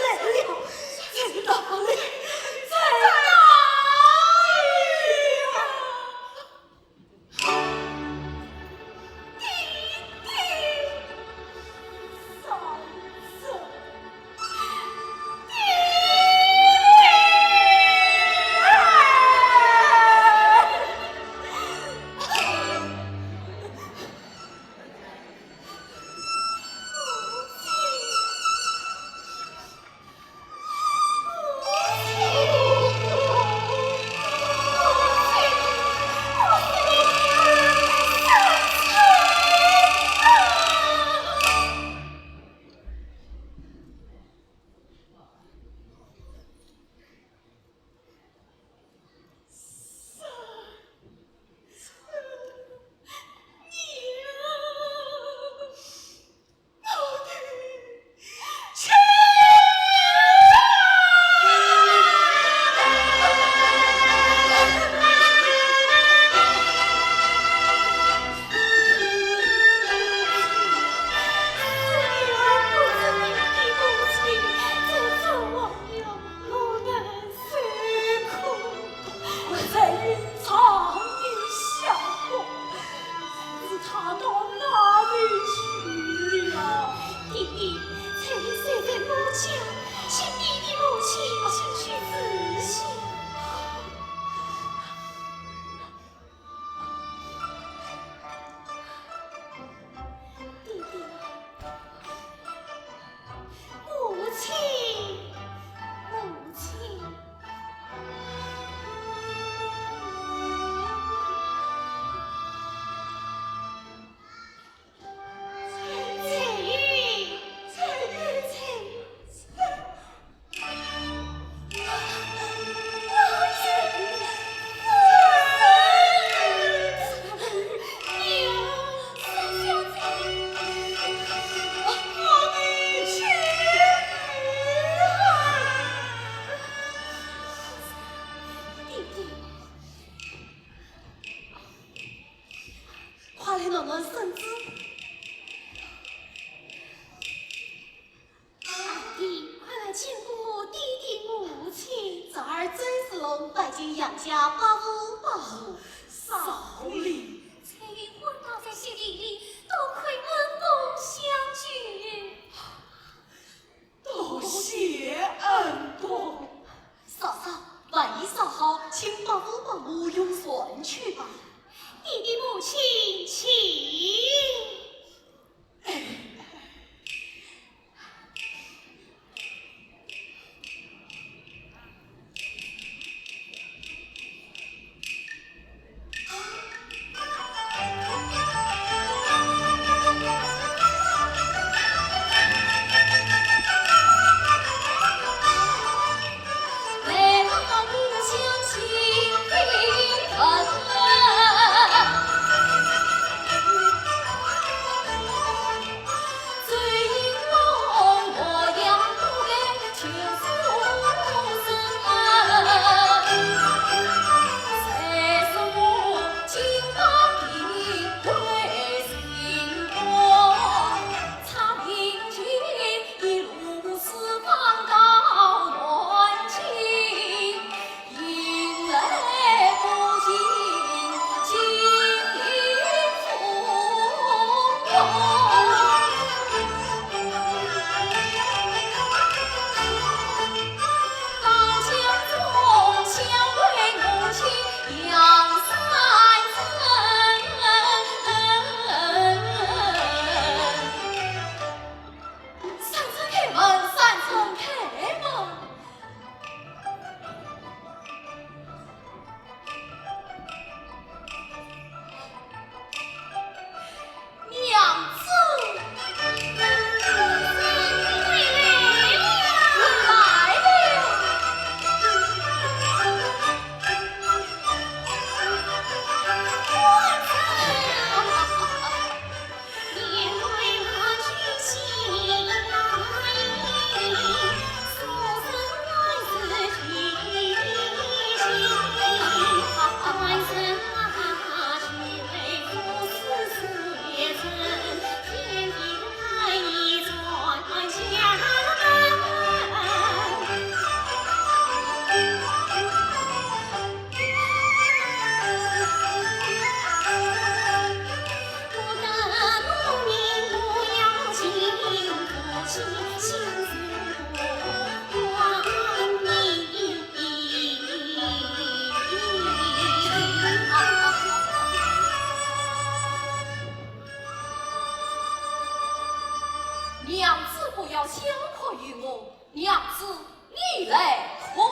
娘子不要强迫于我，娘子你来困。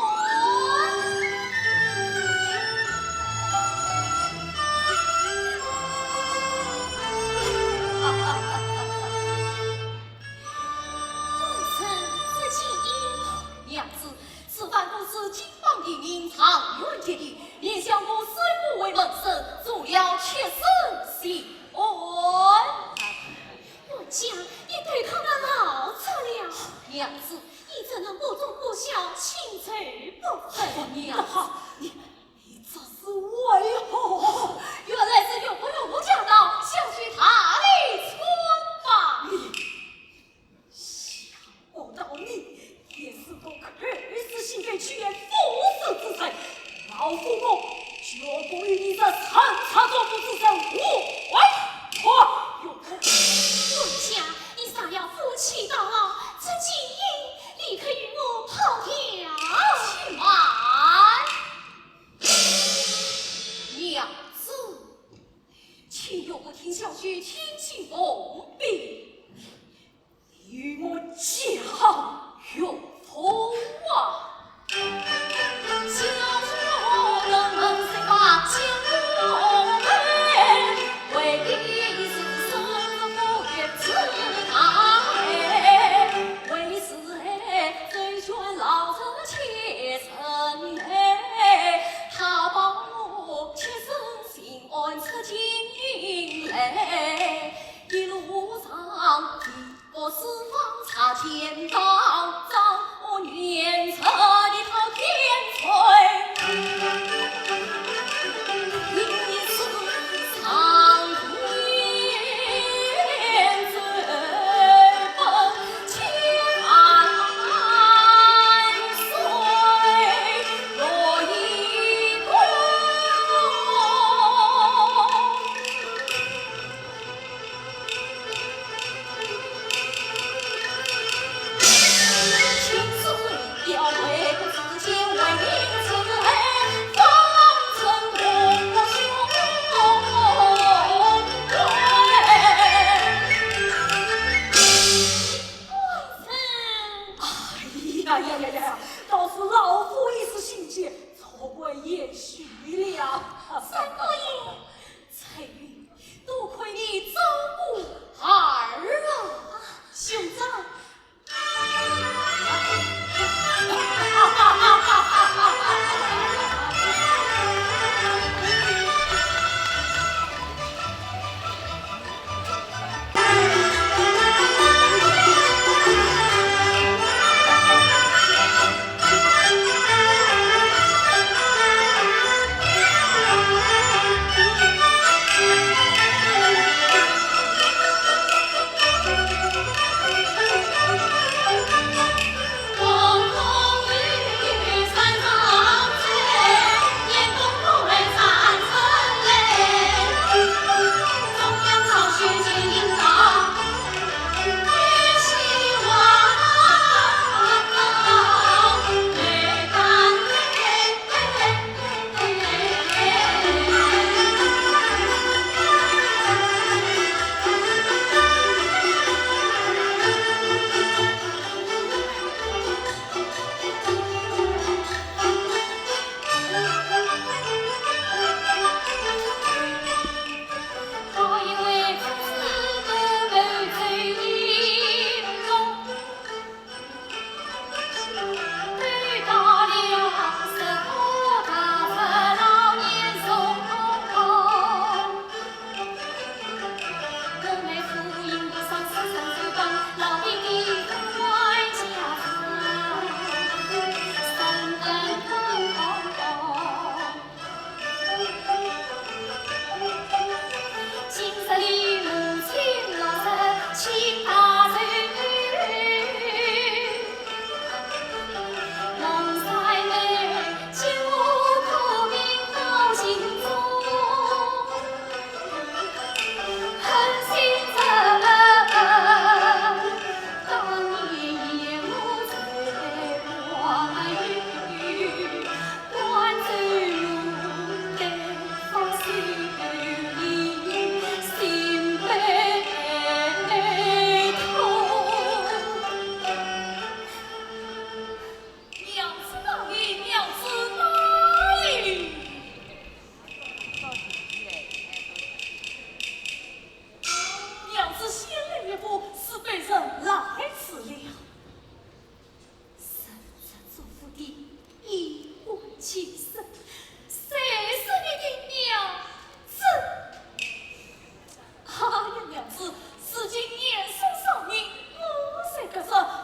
娘子，此番不是金榜题名、长远结义，连想我虽不为门生，做了却生心安。我家你对他们老错了，娘子，你怎能不忠不孝、轻罪不分？娘子，你这是为何？原来是用不用我家道，想去他的村吧？想不到你也是个可死心给屈原赴死之臣，老夫我绝不与你这三叉作夫之身无为有同。奴家，你尚要夫妻到老，这今夜立刻与我跑掉。且慢，娘子，请永不听小婿听信公禀，与我讲有同啊！小说能谁把情我美，为的是生不愿自他为是最劝老子切身他保我切身心安此经嘞，一路上一个四方插天道，让我念成的头天吹，一世长天最奔千岁，若一光。青丝要为不自见为民子，方成功兄哎呀！倒是老夫一时心急，错怪也许了。三哥爷，彩云，多亏你照顾儿啊，兄长。娘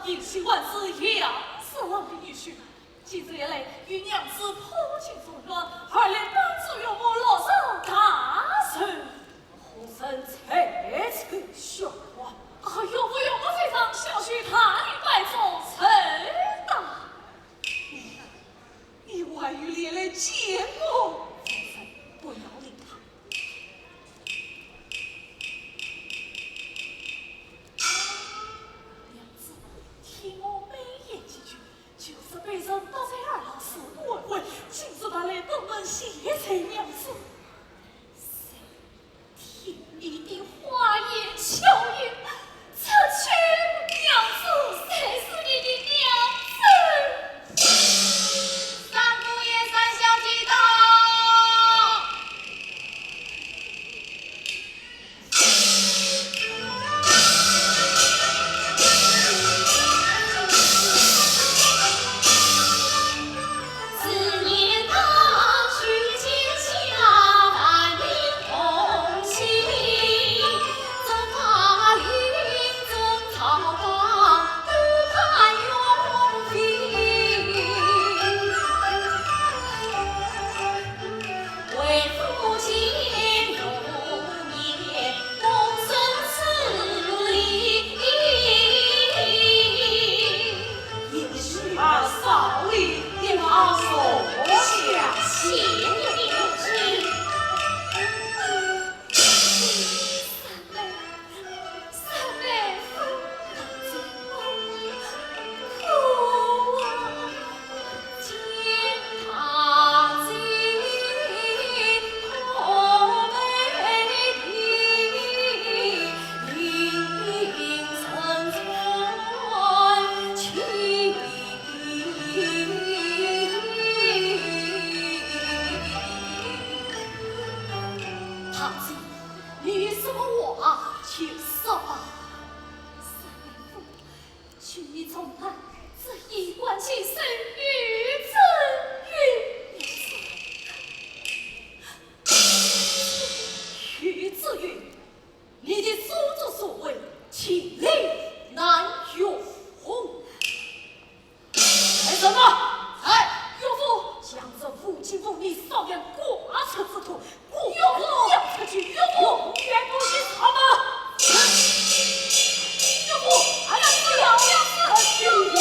迎娶万事杨四郎的女婿。今日夜来与娘子破镜重圆，二连班主有母落上大事，呼声切切喧哗。有不有我非常小婿他里拜奏陈大。你外与烈烈见我，不要理他。娘子，听我美言几句，就是被人倒在二老师问问，今日他来登门谢谢娘子。听你的花言巧语，此去娘子谁是你的娘子？三姑爷三小姐到。此年当去见家伴你同行，走法林中草房，不盼永平。为父亲入眠，终身事理。也许儿少礼，也好说下谢你的有情。三妹夫，见他进红梅地，临城川情。堂姐，你什么话就说吧。三妹夫，许你从来只一贯情深与子于子云，你的所作所为，情理难容。为什么？岳父将这父亲父你少年挂车之徒，岳父要出去，岳父永远不许他们。岳父，还要死了，岳父。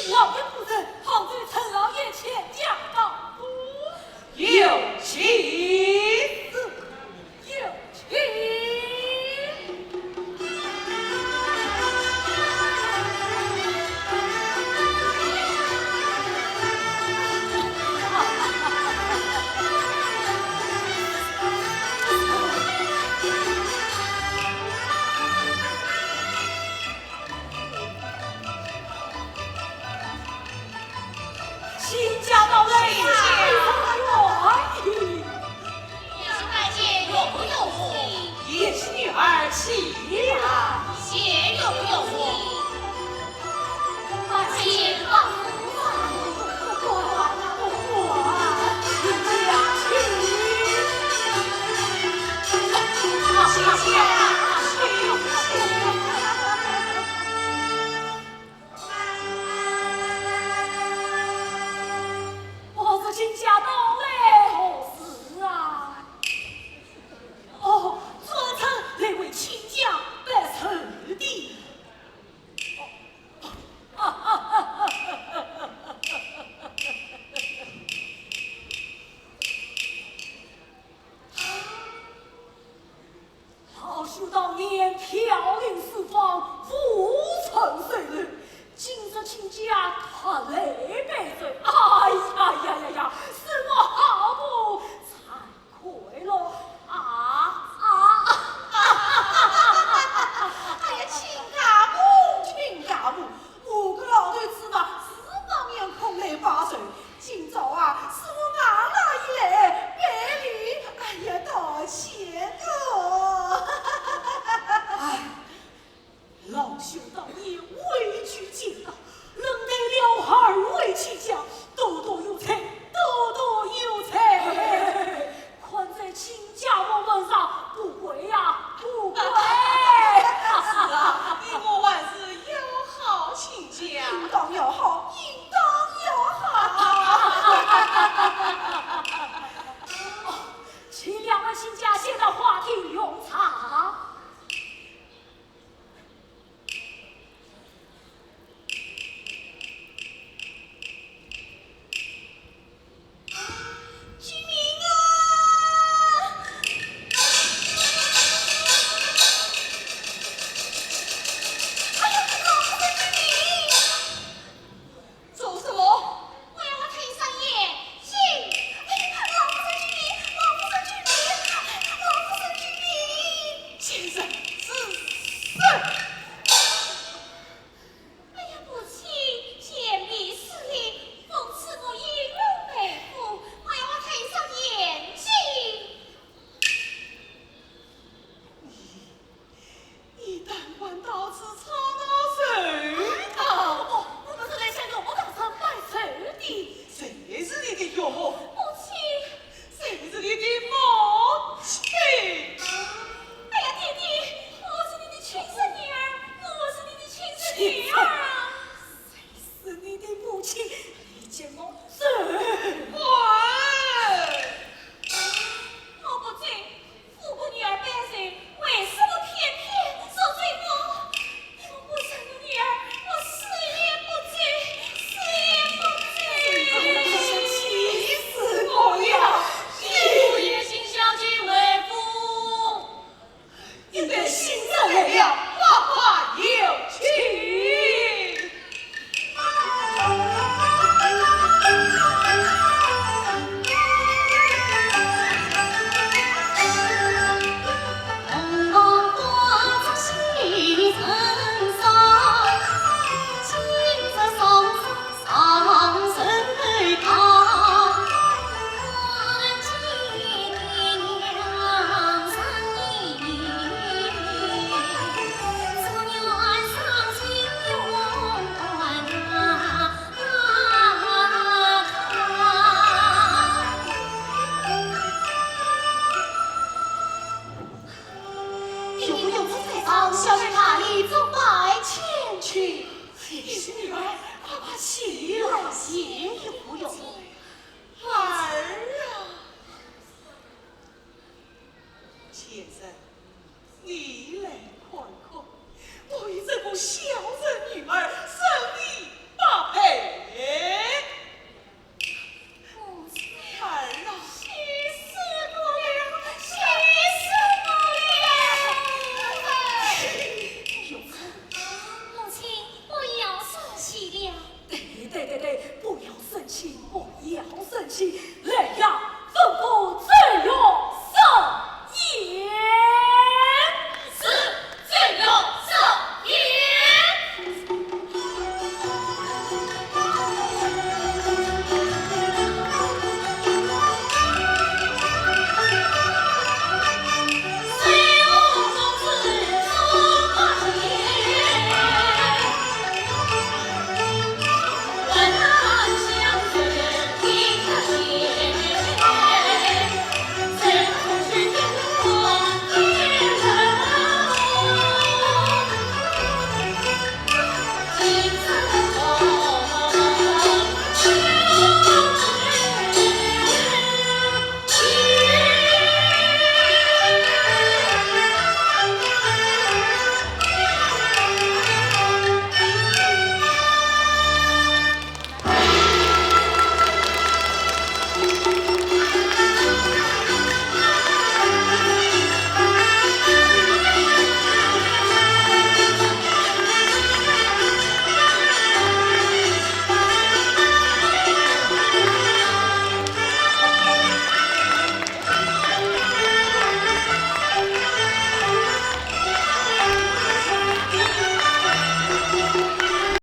老爷夫人，好在陈老爷前讲道，有情有情。亲家到来亲太监有不有福？也是女儿起来。姐有不有福？把姐放我是亲家到来，何事啊？哦，昨晨那位亲家被女儿，谁是你的母亲？你见我死